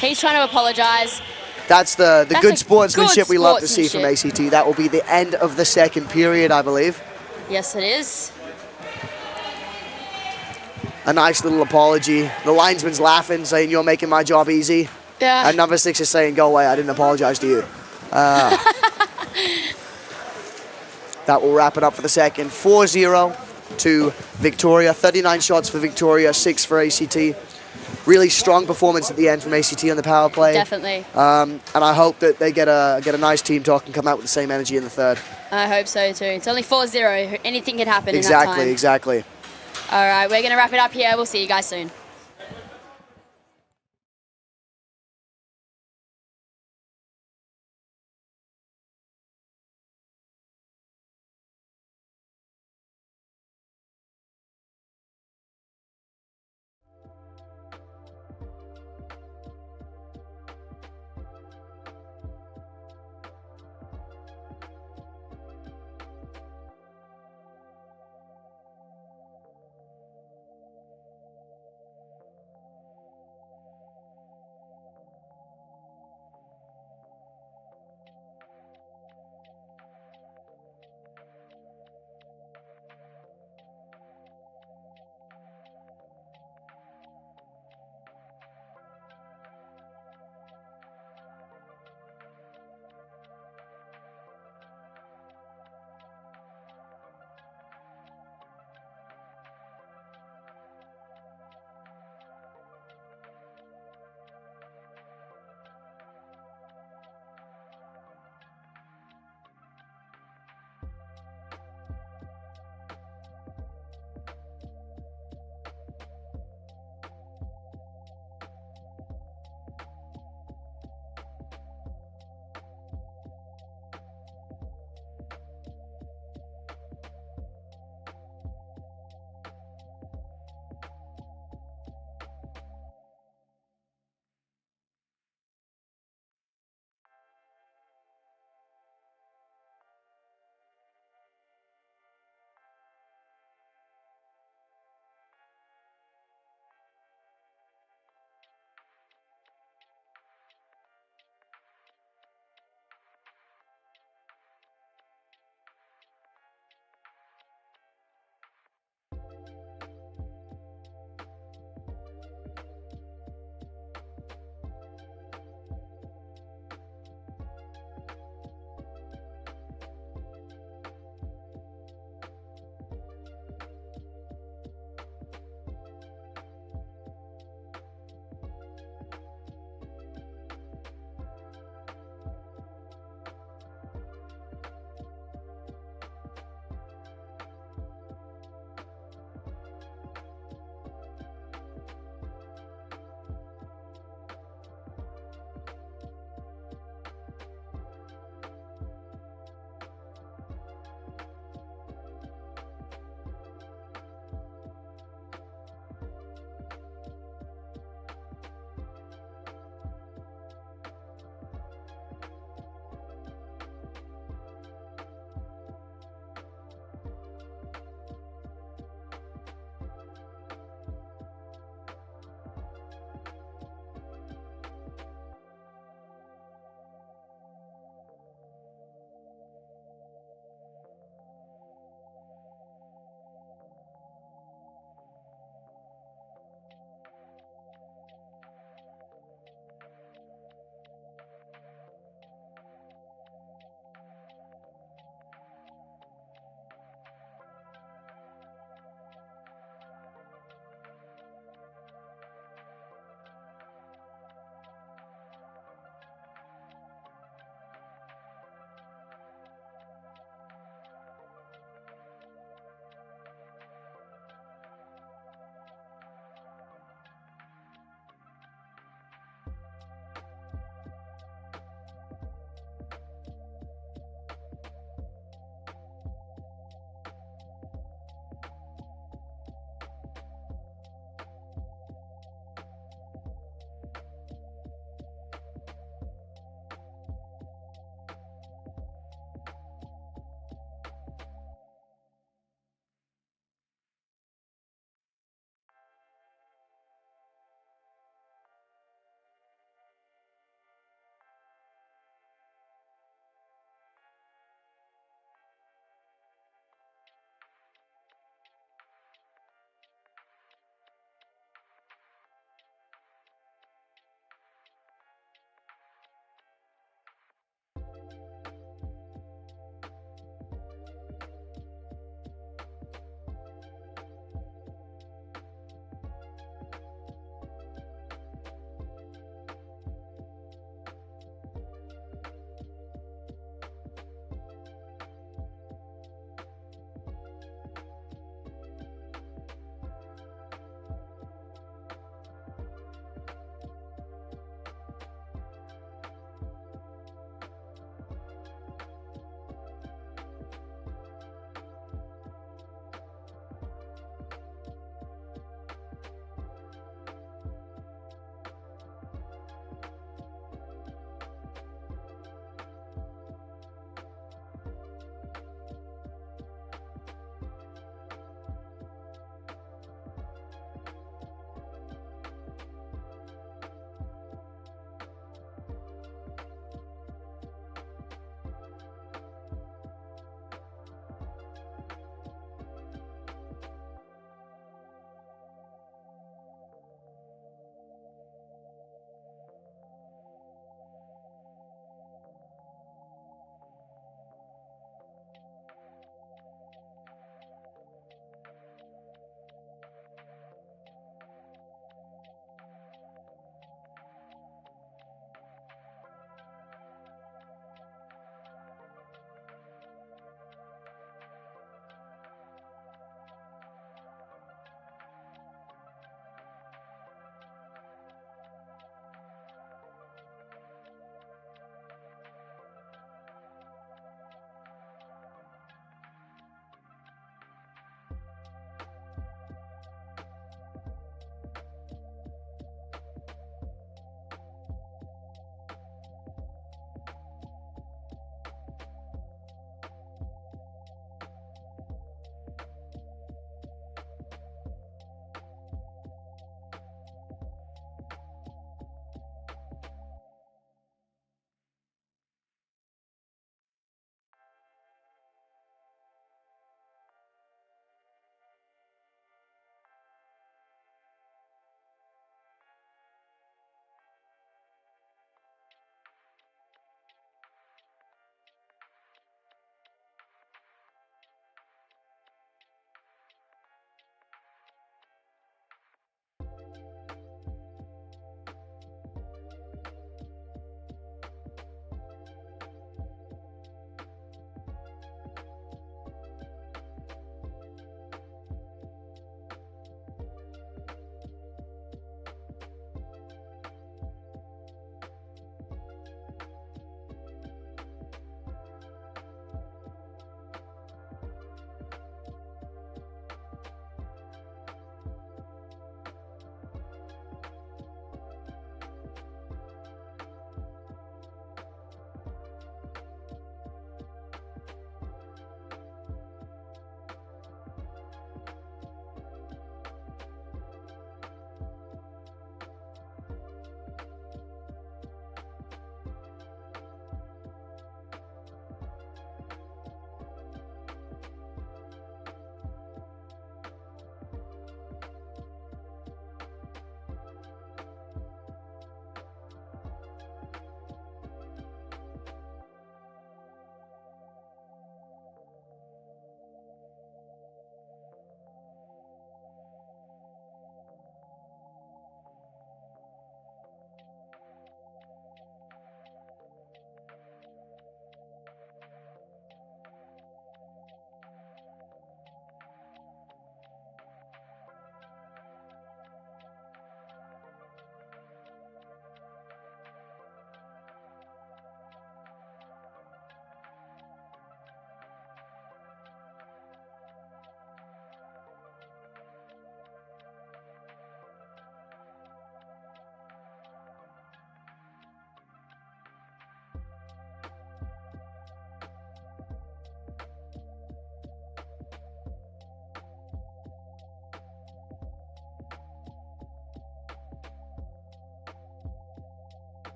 He's trying to apologize. That's the good sportsmanship we love to see from sportsmanship. ACT. That will be the end of the second period, I believe. Yes, it is. A nice little apology. The linesman's laughing, saying, "You're making my job easy." Yeah. And number 6 is saying, "Go away, I didn't apologize to you." That will wrap it up for the second. 4-0 to Victoria. 39 shots for Victoria, 6 for ACT. Really strong performance at the end from ACT on the power play. Definitely. And I hope that they get a nice team talk and come out with the same energy in the third. I hope so too. It's only 4-0. Anything can happen in that time. Exactly. All right, we're going to wrap it up here. We'll see you guys soon.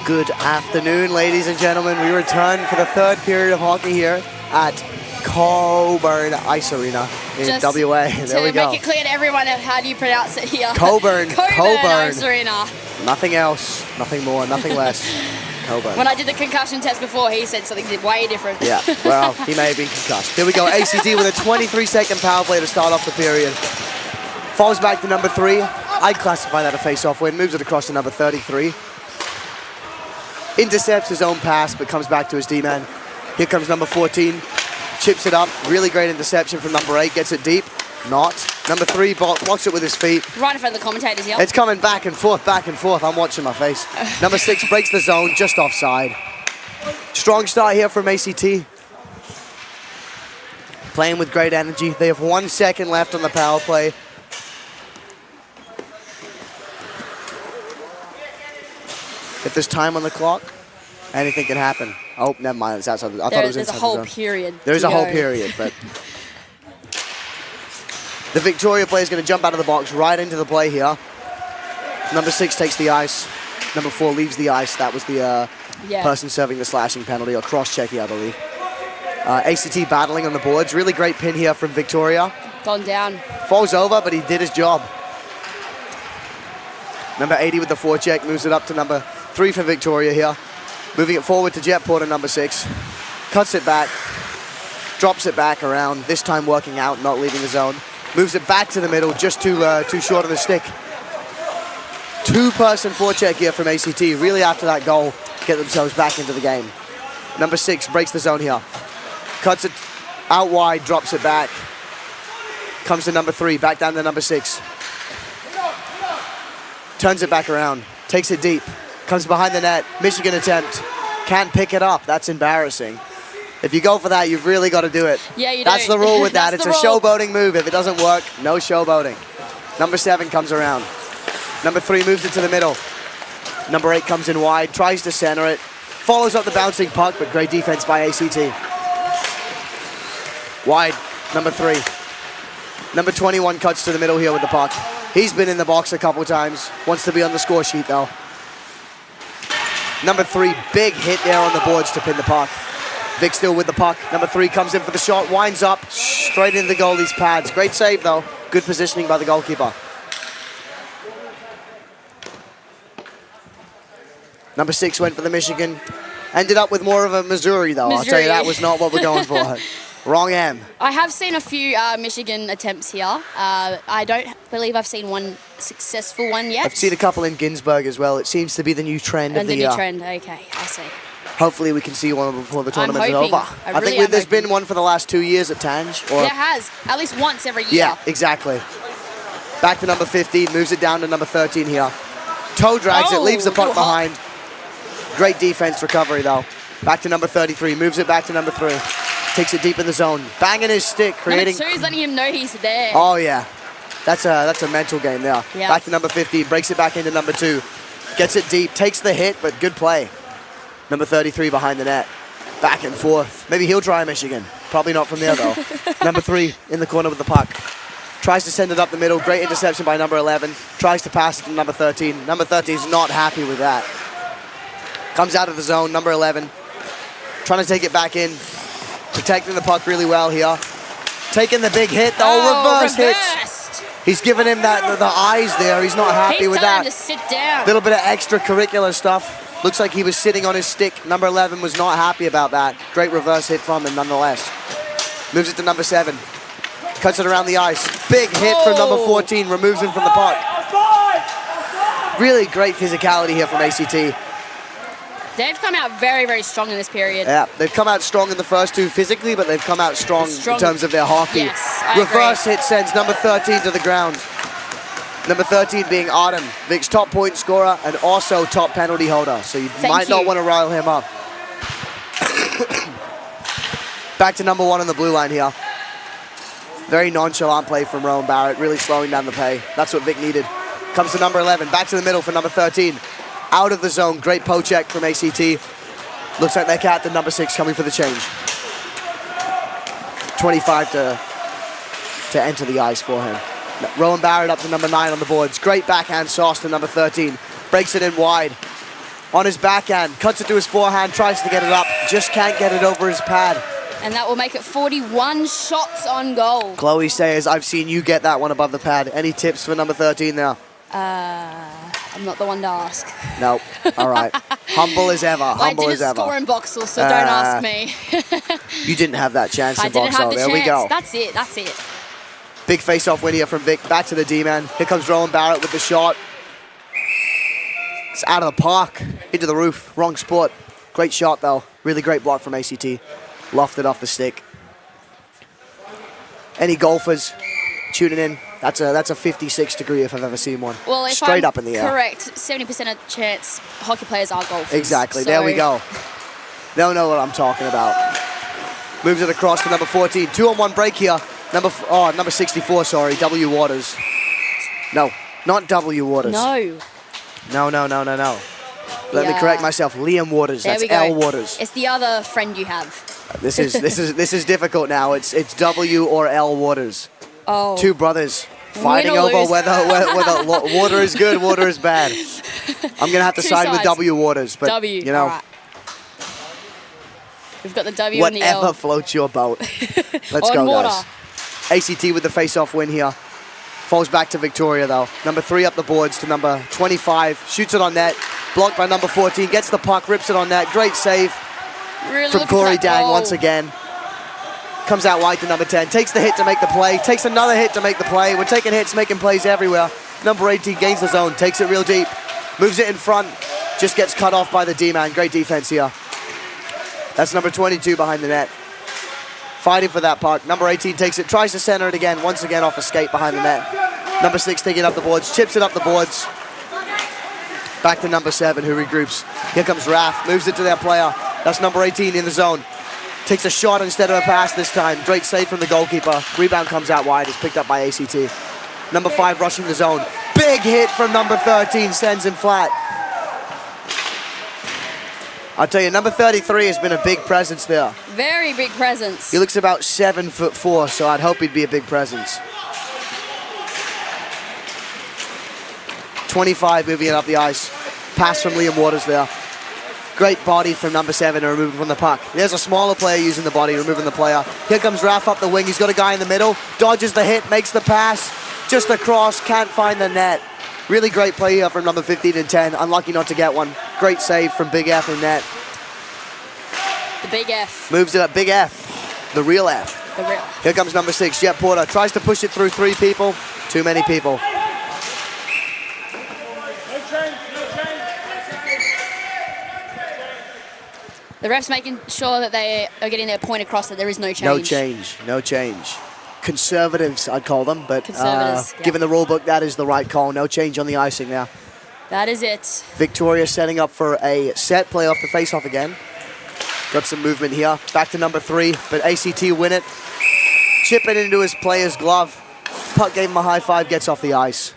Good afternoon, ladies and gentlemen. We return for the third period of hockey here at Cockburn Ice Arena in Just WA. There we to go. make it clear to everyone how do you pronounce it here. Cockburn. Cockburn Ice Arena. Nothing else, nothing more, nothing less. Cockburn. When I did the concussion test before, he said something way different. Yeah, well, he may have been concussed. Here we go, ACT with a 23-second power play to start off the period. Falls back to number 3. I'd classify that a face-off win. Moves it across to number 33. Intercepts his own pass, but comes back to his D-man. Here comes number 14. Chips it up. Really great interception from number 8. Gets it deep. Not. Number 3 blocks it with his feet. Right in front of the commentators here. It's coming back and forth, back and forth. I'm watching my face. Number 6 breaks the zone, just offside. Strong start here from ACT. Playing with great energy. They have 1 second left on the power play. If there's time on the clock, anything can happen. Oh, never mind. It's outside. I thought it was There's inside a whole the zone. period. There's a whole period, but the Victoria player is going to jump out of the box right into the play here. Number 6 takes the ice. Number 4 leaves the ice. That was the person serving the slashing penalty, or cross-checking, I believe. ACT battling on the boards. Really great pin here from Victoria. Gone down. Falls over, but he did his job. Number 80 with the forecheck moves it up to number 3 for Victoria here. Moving it forward to Jet Porter, number 6. Cuts it back. Drops it back around. This time working out, not leaving the zone. Moves it back to the middle, just too short of the stick. 2-person forecheck here from ACT. Really after that goal, get themselves back into the game. Number 6 breaks the zone here. Cuts it out wide, drops it back. Comes to number 3, back down to number 6. Turns it back around, takes it deep. Comes behind the net, Michigan attempt. Can't pick it up, that's embarrassing. If you go for that, you've really got to do it. Yeah, you do. That's the rule with that. It's That's a the rule. showboating move. If it doesn't work, no showboating. Number 7 comes around. Number 3 moves it to the middle. Number 8 comes in wide, tries to center it. Follows up the bouncing puck, but great defense by ACT. Wide, number 3. Number 21 cuts to the middle here with the puck. He's been in the box a couple times. Wants to be on the score sheet, though. Number 3, big hit there on the boards to pin the puck. Vic still with the puck. Number 3 comes in for the shot, winds up, straight into the goalie's pads. Great save, though. Good positioning by the goalkeeper. Number 6 went for the Michigan. Ended up with more of a Missouri, though. I'll tell you, that was not what we're going for. Wrong M. I have seen a few Michigan attempts here. I don't believe I've seen one successful one yet. I've seen a couple in Ginsburg as well. It seems to be the new trend of the year. new trend, okay, I see. Hopefully we can see one before the tournament is hoping. over. I really think am there's hoping. been one for the last 2 years at Tange. Or There has, at least once every year. yeah, exactly. Back to number 15, moves it down to number 13 here. Toe drags it, leaves the puck little hop. behind. Great defense recovery, though. Back to number 33, moves it back to number 3. Takes it deep in the zone, banging his stick, creating... Number 2 is letting him know he's there. Oh, yeah. That's a mental game there. Yeah. Back to number 15, breaks it back into number 2. Gets it deep, takes the hit, but good play. Number 33 behind the net. Back and forth. Maybe he'll try Michigan. Probably not from there, though. Number 3 in the corner with the puck. Tries to send it up the middle. Great interception by number 11. Tries to pass it to number 13. Number 13 is not happy with that. Comes out of the zone, number 11. Trying to take it back in. Protecting the puck really well here. Taking the big hit. Reverse hits. He's giving him the eyes there. He's not happy with that. He's telling him to sit down. Little bit of extracurricular stuff. Looks like he was sitting on his stick. Number 11 was not happy about that. Great reverse hit from him nonetheless. Moves it to number 7. Cuts it around the ice. Big hit from number 14. Removes him from the puck. Really great physicality here from ACT. They've come out very, very strong in this period. Yeah, they've come out strong in the first 2 physically, but they've come out strong in terms of their hockey. Yes, I Reverse hit sends number 13 to the ground. Number 13 being Artem, Vic's top point scorer and also top penalty holder. So you might not want to rile him up. Back to number 1 on the blue line here. Very nonchalant play from Rowan Barrett, really slowing down the play. That's what Vic needed. Comes to number 11, back to the middle for number 13. Out of the zone, great poke check from ACT. Looks like their captain, number 6, coming for the change. 25 to enter the ice for him. Rowan Barrett up to number 9 on the boards. Great backhand sauce to number 13. Breaks it in wide. on his backhand. Cuts it to his forehand, tries to get it up. Just can't get it over his pad. And that will make it 41 shots on goal. Chloe says, I've seen you get that one above the pad. Any tips for number 13 there? I'm not the one to ask. Nope. All right. Humble as ever. Humble as I ever. didn't score in Boxall, so don't ask me. You didn't have that chance I in didn't have Boxall. the There chance. we go. That's it. That's it. Big face-off win here from Vic. Back to the D-man. Here comes Rowan Barrett with the shot. It's out of the park. Into the roof. Wrong spot. Great shot, though. Really great block from ACT. Lofted off the stick. Any golfers tuning in? That's a 56 degree if I've ever seen one. Well, if Straight I'm up in the air. correct, 70% of chance hockey players are golfers. Exactly. So There we go. They'll know what I'm talking about. Moves it across to number 14. 2-on-1 break here. Number 64, sorry. W. Waters. No, not W. Waters. No. No. Let me correct myself. Liam Waters. There That's we go. L. Waters. It's the other friend you have. This is difficult now. It's W or L Waters. Oh. Two brothers fighting Win or over lose. whether water is good, water is bad. I'm gonna have to Two side with sides. W Waters, but W. you know, All right. We've got the W and the whatever L. floats your boat. Let's On go, water. guys. ACT with the face-off win here. Falls back to Victoria though. Number 3 up the boards to number 25. Shoots it on net. Blocked by number 14. Gets the puck, rips it on net. Great save Really from looking for Corey that Dang goal. once again. Comes out wide to number 10. Takes the hit to make the play. Takes another hit to make the play. We're taking hits, making plays everywhere. Number 18 gains the zone. Takes it real deep. Moves it in front. Just gets cut off by the D-man. Great defense here. That's number 22 behind the net. Fighting for that puck. Number 18 takes it. Tries to center it again. Once again off a skate behind the net. Number 6 taking it up the boards. Chips it up the boards. Back to number 7 who regroups. Here comes Raf. Moves it to their player. That's number 18 in the zone. Takes a shot instead of a pass this time. Great save from the goalkeeper. Rebound comes out wide. It's picked up by ACT. Number 5 rushing the zone. Big hit from number 13. Sends him flat. I'll tell you, number 33 has been a big presence there. Very big presence. He looks about 7'4", so I'd hope he'd be a big presence. 25 moving it up the ice. Pass from Liam Waters there. Great body from number 7 to remove him from the puck. There's a smaller player using the body, removing the player. Here comes Raf up the wing. He's got a guy in the middle. Dodges the hit, makes the pass. Just across, can't find the net. Really great play here from number 15 and 10. Unlucky not to get one. Great save from Big F in net. The big F. Moves it up, Big F. The real F. The real. Here comes number 6, Jet Porter. Tries to push it through 3 people. Too many people. The ref's making sure that they are getting their point across that there is no change. No change, no change. Conservatives, I'd call them, but Conservatives, yeah. given the rule book, that is the right call. No change on the icing now. That is it. Victoria setting up for a set play off the face-off again. Got some movement here. Back to number 3, but ACT win it. Chip it into his player's glove. Puck gave him a high five, gets off the ice.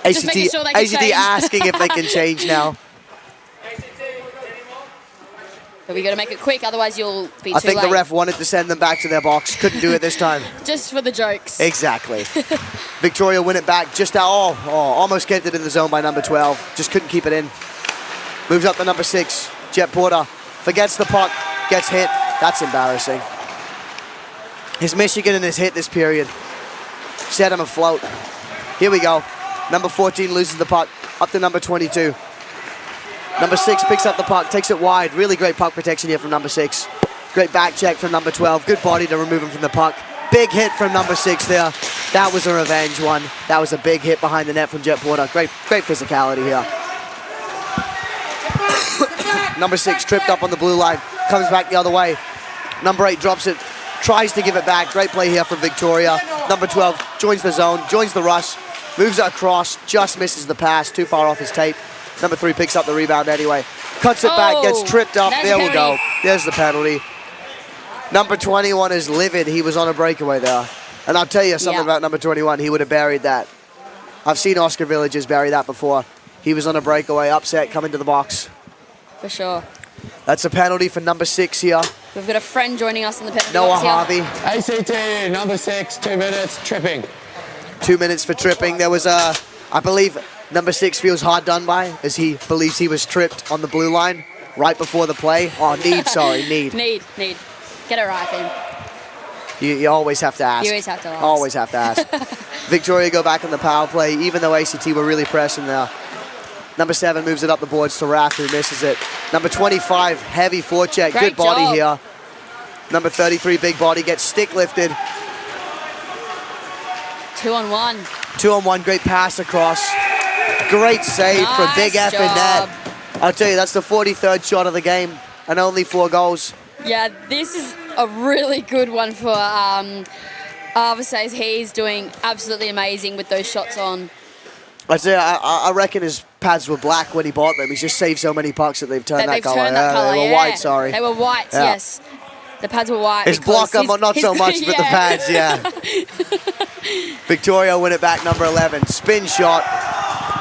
Just making sure they can ACT change. asking if they can change now. But we got to make it quick, otherwise you'll be too I think late. the ref wanted to send them back to their box. Couldn't do it this time. Just for the jokes. Exactly. Victoria win it back just out. Almost kept it in the zone by number 12. Just couldn't keep it in. Moves up to number 6. Jet Porter forgets the puck, gets hit. That's embarrassing. His Michigan and his hit this period set him afloat. Here we go. Number 14 loses the puck. Up to number 22. Number 6 picks up the puck, takes it wide. Really great puck protection here from number 6. Great back check from number 12. Good body to remove him from the puck. Big hit from number 6 there. That was a revenge one. That was a big hit behind the net from Jet Porter. Great physicality here. Number 6 tripped up on the blue line. Comes back the other way. Number 8 drops it. Tries to give it back. Great play here from Victoria. Number 12 joins the zone, joins the rush. Moves it across. Just misses the pass. Too far off his tape. Number 3 picks up the rebound anyway. Cuts it back, gets tripped up. There's There a we go. penalty. There's the penalty. Number 21 is livid. He was on a breakaway there. And I'll tell you something Yeah. about number 21. He would have buried that. I've seen Oscar Villages bury that before. He was on a breakaway, upset, coming to the box. For sure. That's a penalty for number 6 here. We've got a friend joining us in the penalty Noah box here. Harvey. ACT, number 6, 2 minutes, tripping. 2 minutes for tripping. There was I believe, Number 6 feels hard done by as he believes he was tripped on the blue line right before the play. Oh, need. Need. Get it right, Finn. You always have to ask. You always have to ask. Always have to ask. Victoria go back on the power play, even though ACT were really pressing there. Number 7 moves it up the boards to Raph, who misses it. Number 25, heavy forecheck. Great Good body job. here. Number 33, big body, gets stick lifted. 2-on-1. 2-on-1, great pass across. Great save from Big F in job. net. I'll tell you, that's the 43rd shot of the game and only 4 goals. Yeah, this is a really good one for Arvisays. He's doing absolutely amazing with those shots on. I'd say I reckon his pads were black when he bought them. He's just saved so many pucks that they've turned that colour. They were white, sorry. They were white, Yeah. yes. The pads were white. His blocker, but not so much with the pads, yeah. Victoria win it back, number 11. Spin shot.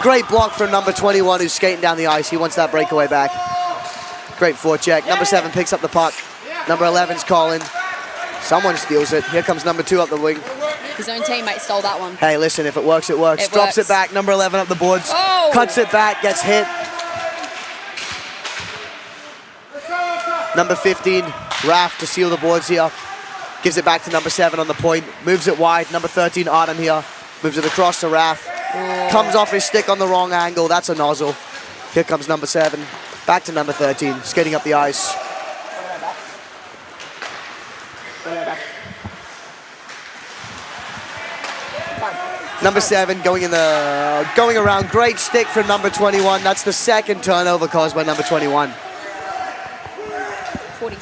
Great block from number 21, who's skating down the ice. He wants that breakaway back. Great forecheck. Number 7 picks up the puck. Number 11's calling. Someone steals it. Here comes number 2 up the wing. His own teammate stole that one. Hey, listen, if it works, it works. It Drops works. it back. Number 11 up the boards. Oh! Cuts it back, gets hit. Number 15, Raph to seal the boards here. Gives it back to number 7 on the point. Moves it wide. Number 13, Arden here. Moves it across to Raph. Comes off his stick on the wrong angle. That's a nozzle. Here comes number 7. Back to number 13, skating up the ice. Number 7 going around. Great stick from number 21. That's the second turnover caused by number 21. 40.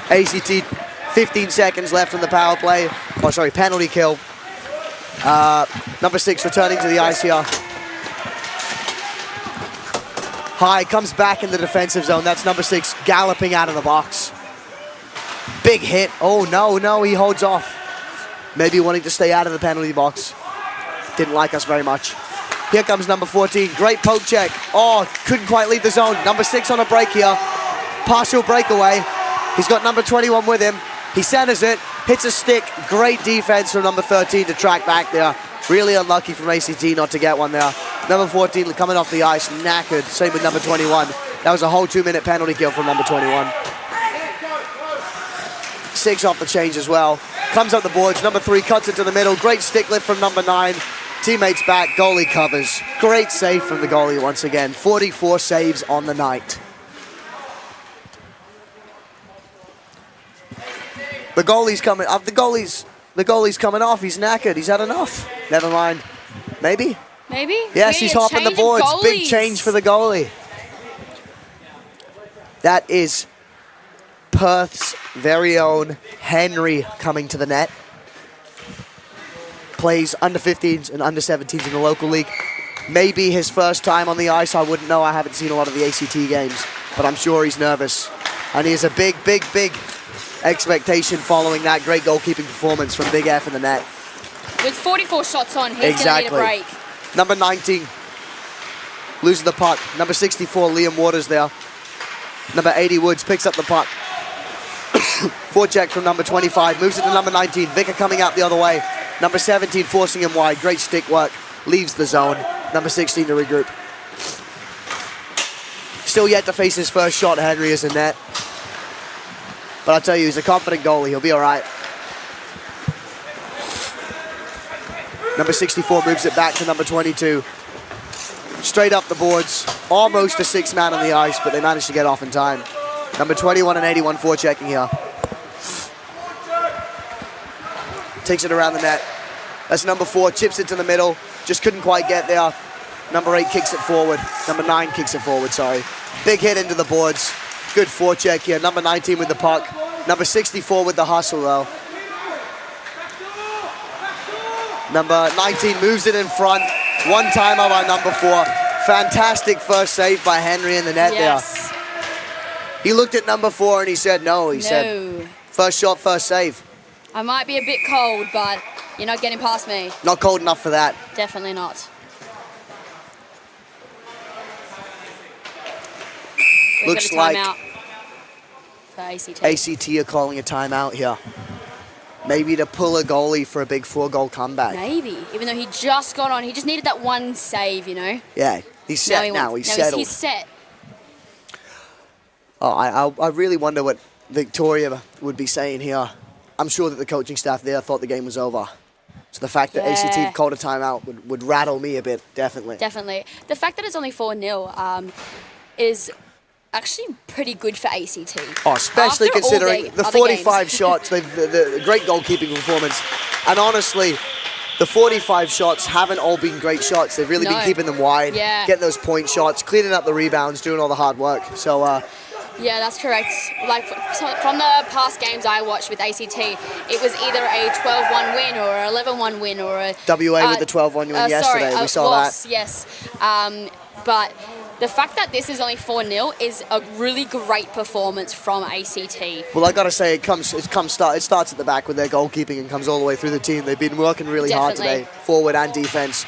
ACT, 15 seconds left on the power play. Oh, sorry, penalty kill. Number 6 returning to the ice here. High, comes back in the defensive zone. That's number 6 galloping out of the box. Big hit. Oh, no, he holds off. Maybe wanting to stay out of the penalty box. Didn't like us very much. Here comes number 14. Great poke check. Oh, couldn't quite leave the zone. Number 6 on a break here. Partial breakaway. He's got number 21 with him. He centers it, hits a stick. Great defense from number 13 to track back there. Really unlucky from ACT not to get one there. Number 14 coming off the ice, knackered. Same with number 21. That was a whole 2-minute penalty kill from number 21. 6 off the change as well. Comes up the boards. Number 3 cuts it to the middle. Great stick lift from number 9. Teammates back. Goalie covers. Great save from the goalie once again. 44 saves on the night. The goalie's coming up. The goalie's coming off. He's knackered. He's had enough. Never mind. Maybe? Maybe? Yes, he's hopping the boards. Big change for the goalie. That is Perth's very own Henry coming to the net. Plays under 15s and under 17s in the local league. Maybe his first time on the ice. I wouldn't know. I haven't seen a lot of the ACT games, but I'm sure he's nervous. And he has a big expectation following that great goalkeeping performance from Big F in the net. With 44 shots on, he's going to need a break. Number 19 loses the puck. Number 64, Liam Waters there. Number 80, Woods picks up the puck. Forecheck from number 25, moves it to number 19. Vicar coming out the other way. Number 17 forcing him wide. Great stick work. Leaves the zone. Number 16 to regroup. Still yet to face his first shot, Henry is in net. But I'll tell you, he's a confident goalie. He'll be all right. Number 64 moves it back to number 22. Straight up the boards. Almost a 6-man on the ice, but they managed to get off in time. Number 21 and 81 forechecking here. Takes it around the net. That's number 4, chips it to the middle. Just couldn't quite get there. Number 8 kicks it forward. Number 9 kicks it forward, sorry. Big hit into the boards. Good forecheck here. Number 19 with the puck. Number 64 with the hustle, though. Number 19 moves it in front. One timer by number 4. Fantastic first save by Henry in the net there. He looked at number 4 and he said no. He said, first shot, first save. I might be a bit cold, but you're not getting past me. Not cold enough for that. Definitely not. Looks like timeout for ACT. ACT are calling a timeout here. maybe to pull a goalie for a big 4-goal comeback. Maybe, even though he just got on. He just needed that one save, you know? Yeah, he's set now. He's settled. He's set. Oh, I really wonder what Victoria would be saying here. I'm sure that the coaching staff there thought the game was over. So the fact that ACT called a timeout would rattle me a bit, definitely. Definitely. The fact that it's only 4-0 is actually pretty good for ACT. Oh, especially After considering the other 45 games. shots, the great goalkeeping performance. And honestly, the 45 shots haven't all been great shots. They've really been keeping them wide, getting those point shots, cleaning up the rebounds, doing all the hard work. So, yeah, that's correct. Like from the past games I watched with ACT, it was either a 12-1 win or an 11-1 win or a... WA with the 12-1 win yesterday. We saw that. Yes. But the fact that this is only 4-0 is a really great performance from ACT. Well, I got to say, it starts at the back with their goalkeeping and comes all the way through the team. They've been working really hard today, forward and defense.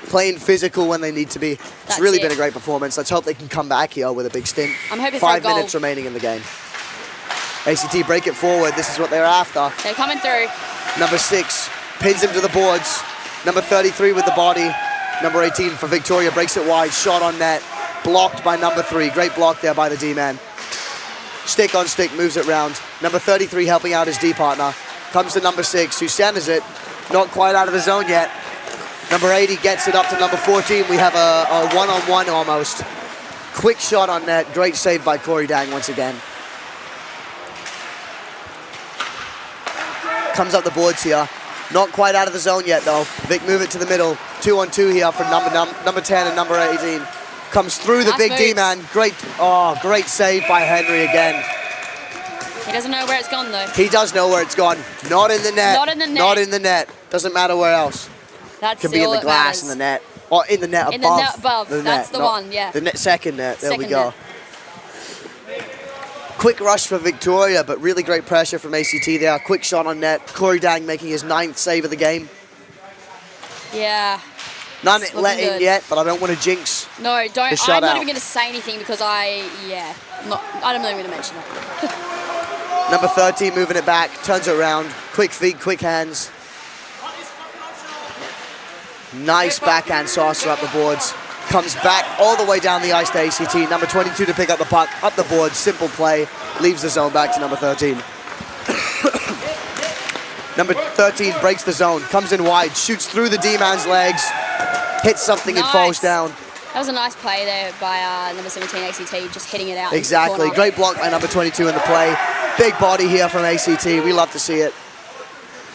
Playing physical when they need to be. It's really been a great performance. Let's hope they can come back here with a big stint. I'm hoping 5 minutes remaining in the game. ACT break it forward. This is what they're after. They're coming through. Number 6 pins him to the boards. Number 33 with the body. Number 18 for Victoria breaks it wide. Shot on net. Blocked by number 3. Great block there by the D-man. Stick on stick, moves it round. Number 33 helping out his D partner. Comes to number 6, who centers it. Not quite out of the zone yet. Number 80 gets it up to number 14. We have a one-on-one almost. Quick shot on net. Great save by Corey Dang once again. Comes up the boards here. Not quite out of the zone yet though. Vic move it to the middle. 2-on-2 here from number 10 and number 18. Comes through the big D-man. Great save by Henry again. He doesn't know where it's gone though. He does know where it's gone. Not in the net. Not in the net. Not in the net. Doesn't matter where else. Could be in the glass in the net. Or in the net above. In the net above. That's net, the one, yeah. The second net. There we go. Net. Quick rush for Victoria, but really great pressure from ACT there. Quick shot on net. Corey Dang making his 9th save of the game. Yeah. None let in yet, but I don't want to jinx. No, don't. I'm not even going to say anything because I'm not even going to mention that. Number 13 moving it back, turns it around. Quick feet, quick hands. Nice backhand saucer up the boards. Comes back all the way down the ice to ACT. Number 22 to pick up the puck, up the boards, simple play. Leaves the zone back to number 13. Number 13 breaks the zone, comes in wide, shoots through the D-man's legs, hits something and falls down. That was a nice play there by number 17 ACT, just hitting it out. Exactly, great block by number 22 in the play. Big body here from ACT, we love to see it.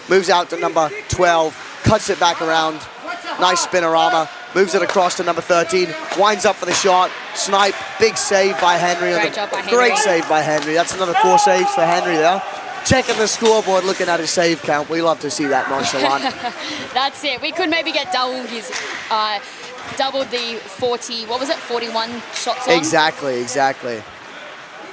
Moves out to number 12, cuts it back around. Nice spinorama, moves it across to number 13, winds up for the shot, snipe, big save by Henry. Great job by Henry. Great save by Henry, that's another 4 saves for Henry there. Checking the scoreboard, looking at his save count, we love to see that nonchalant. That's it, we could maybe get doubled the 41 shots on? Exactly.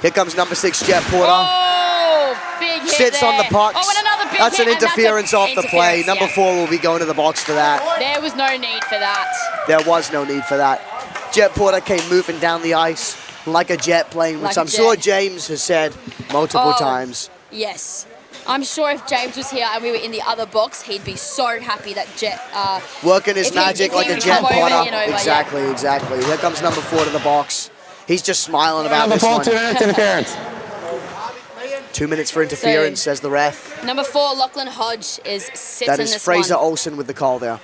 Here comes number 6, Jet Porter. Oh, big hit Sits there. on the pucks. Oh, and another big That's hit, an interference off the play. Number 4 will be going to the box for that. There was no need for that. There was no need for that. Jet Porter came moving down the ice like a jet plane, which I'm sure James has said multiple times. Yes. I'm sure if James was here and we were in the other box, he'd be so happy that Jet... working his magic like a Jet Porter. Exactly. Here comes number 4 to the box. He's just smiling about this one. 2 minutes interference. 2 minutes for interference, says the ref. Number 4, Lachlan Hodge, is sitting That is Fraser Olsen with the call there.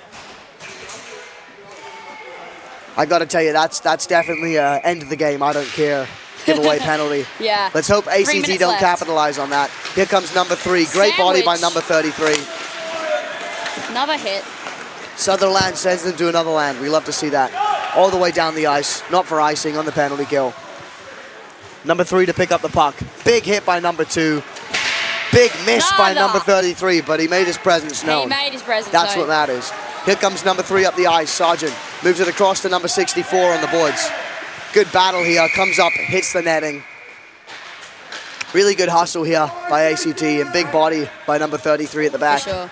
I got to tell you, that's definitely end of the game. I don't care. Giveaway penalty. Yeah. Let's hope ACT don't capitalize on that. Here comes number 3. Great body by number 33. Another hit. Sutherland sends them to another land. We love to see that. All the way down the ice. Not for icing on the penalty kill. Number 3 to pick up the puck. Big hit by number 2. Big miss by number 33, but he made his presence known. He made his presence That's known. what matters. Here comes number 3 up the ice. Sargent moves it across to number 64 on the boards. Good battle here, comes up, hits the netting. Really good hustle here by ACT and big body by number 33 at the back. For sure.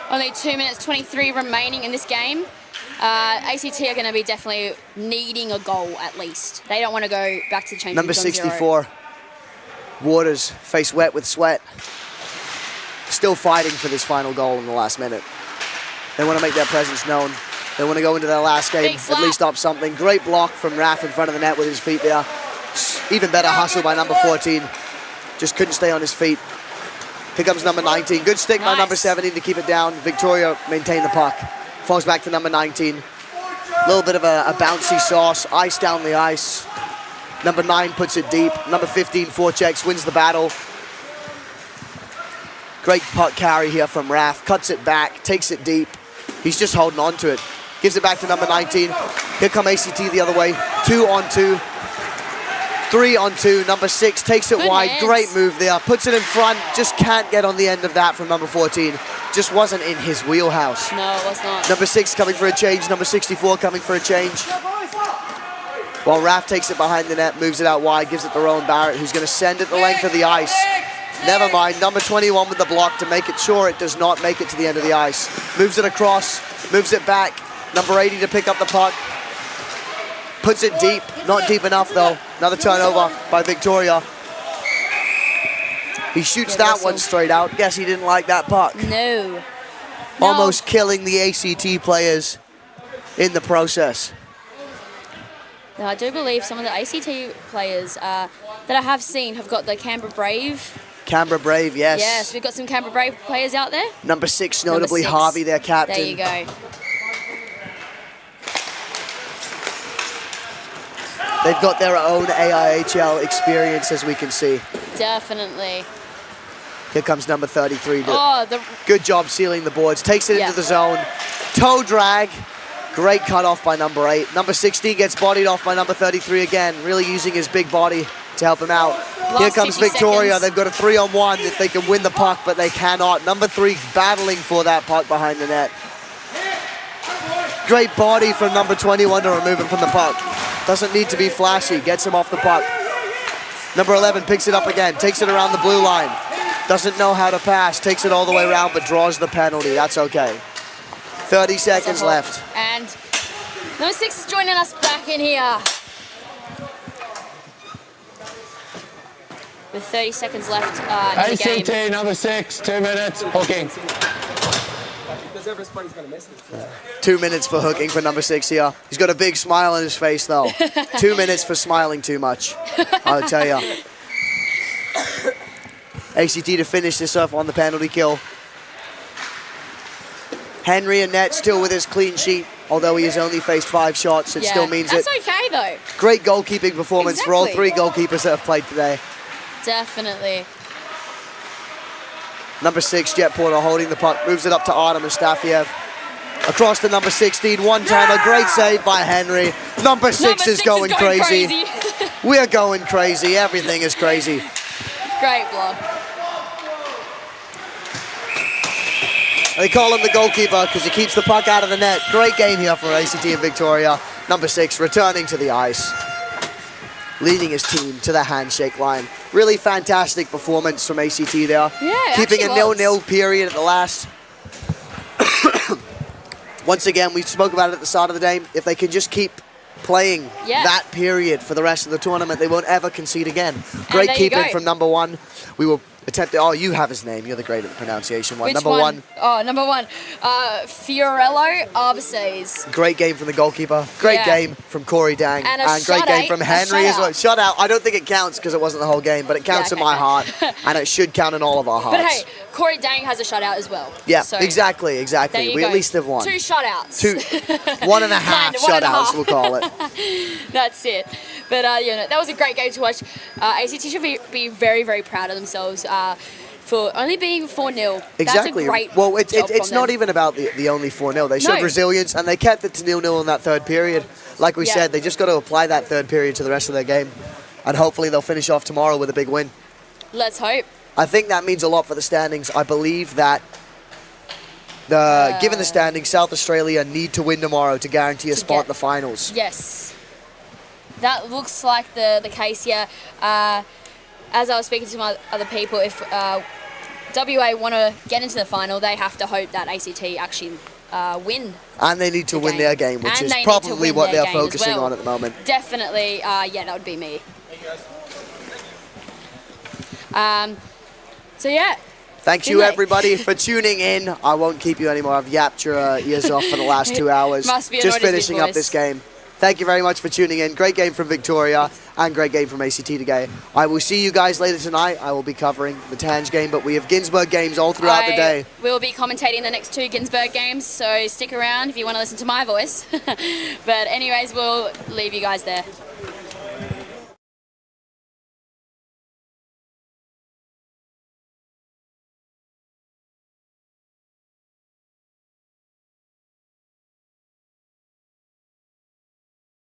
Only 2 minutes 23 remaining in this game. ACT are going to be definitely needing a goal at least. They don't want to go back to the change Number 64. Waters, face wet with sweat. Still fighting for this final goal in the last minute. They want to make their presence known. They want to go into their last game, at least up something. Great block from Raf in front of the net with his feet there. Even better hustle by number 14. Just couldn't stay on his feet. Here comes number 19. Good stick by number 17 to keep it down. Victoria maintain the puck. Falls back to number 19. A little bit of a bouncy sauce. Ice down the ice. Number 9 puts it deep. Number 15 forechecks, wins the battle. Great puck carry here from Raf. Cuts it back, takes it deep. He's just holding on to it. Gives it back to number 19. Here come ACT the other way. 2-on-2. 3-on-2. Number 6 takes it wide. Hands. Great move there. Puts it in front. Just can't get on the end of that from number 14. Just wasn't in his wheelhouse. No, it was not. Number 6 coming for a change. Number 64 coming for a change. While Raf takes it behind the net, moves it out wide, gives it to Rowan Barrett, who's going to send it the length of the ice. Never mind, number 21 with the block to make it sure it does not make it to the end of the ice. Moves it across, moves it back. Number 80 to pick up the puck. Puts it deep, not deep enough though. Another turnover by Victoria. He shoots that one straight out. Guess he didn't like that puck. No. Almost killing the ACT players in the process. Now, I do believe some of the ACT players that I have seen have got the Canberra Brave. Canberra Brave, yes. Yes, we've got some Canberra Brave players out there. Number 6, notably Number 6. Harvey, their captain. There you go. They've got their own AIHL experience, as we can see. Definitely. Here comes number 33. Oh, Good job sealing the boards. Takes it Yeah. into the zone. Toe drag. Great cut off by number 8. Number 16 gets bodied off by number 33 again, really using his big body to help him out. Here comes 50 Victoria. seconds. They've got a 3-on-1 if they can win the puck, but they cannot. Number 3 battling for that puck behind the net. Great body from number 21 to remove him from the puck. Doesn't need to be flashy. Gets him off the puck. Number 11 picks it up again. Takes it around the blue line. Doesn't know how to pass. Takes it all the way around, but draws the penalty. That's okay. 30 seconds left. And number 6 is joining us back in here. With 30 seconds left in the game. ACT number 6, 2 minutes, hooking. 2 minutes for hooking for number 6 here. He's got a big smile on his face though. 2 minutes for smiling too much, I'll tell you. ACT to finish this off on the penalty kill. Henry and net still with his clean sheet. Although he has only faced 5 shots, it still means that's it. okay though. Great goalkeeping performance for all Exactly. 3 goalkeepers that have played today. Definitely. Number 6, Jet Porter holding the puck, moves it up to Artem Astafiev. Across to number 16, one-timer, great save by Henry. Number 6 is going crazy. We're going crazy, everything is crazy. Great block. They call him the goalkeeper because he keeps the puck out of the net. Great game here for ACT and Victoria. Number 6 returning to the ice, leading his team to the handshake line. Really fantastic performance from ACT there. Yeah, keeping a actually 0-0 period at the last. Once again, we spoke about it at the start of the game. If they can just keep playing that period for the rest of the tournament, they won't ever concede again. Great keeping from number 1. We will attempt. Oh, you have his name. You're the great at the pronunciation one. Which number one? Oh, number 1. Fiorello Arvises. Great game from the goalkeeper. Great game from Corey Dang. And great game from Henry as well. Shutout. I don't think it counts because it wasn't the whole game, but it counts in my heart. And it should count in all of our hearts. But hey, Corey Dang has a shutout as well. Yeah, so exactly. there you We go. at least have one. 2 shutouts. 2, 1.5 shutouts, we'll call it. That's it. But that was a great game to watch. ACT should be very, very proud of themselves for only being 4-0. Exactly. That's a great well, job it's from not them. even about the only 4-0. They showed resilience and they kept it to 0-0 in that 3rd period. Like we said, they just got to apply that 3rd period to the rest of their game. And hopefully they'll finish off tomorrow with a big win. Let's hope. I think that means a lot for the standings. I believe that given the standings, South Australia need to win tomorrow to guarantee a spot in the finals. Yes. That looks like the case here. As I was speaking to my other people, if WA want to get into the final, they have to hope that ACT actually win. And they need to win their game, which is probably what they're focusing on at the moment. Definitely, that would be me. So yeah. Thank you, Finlay. everybody, for tuning in. I won't keep you anymore. I've yapped your ears off for the last 2 hours. Must be Just annoyed at his finishing big up voice. this game. Thank you very much for tuning in. Great game from Victoria and great game from ACT today. I will see you guys later tonight. I will be covering the TANGE game, but we have Ginsberg games all throughout the day. We'll be commentating the next 2 Ginsberg games, so stick around if you want to listen to my voice. But anyways, we'll leave you guys there.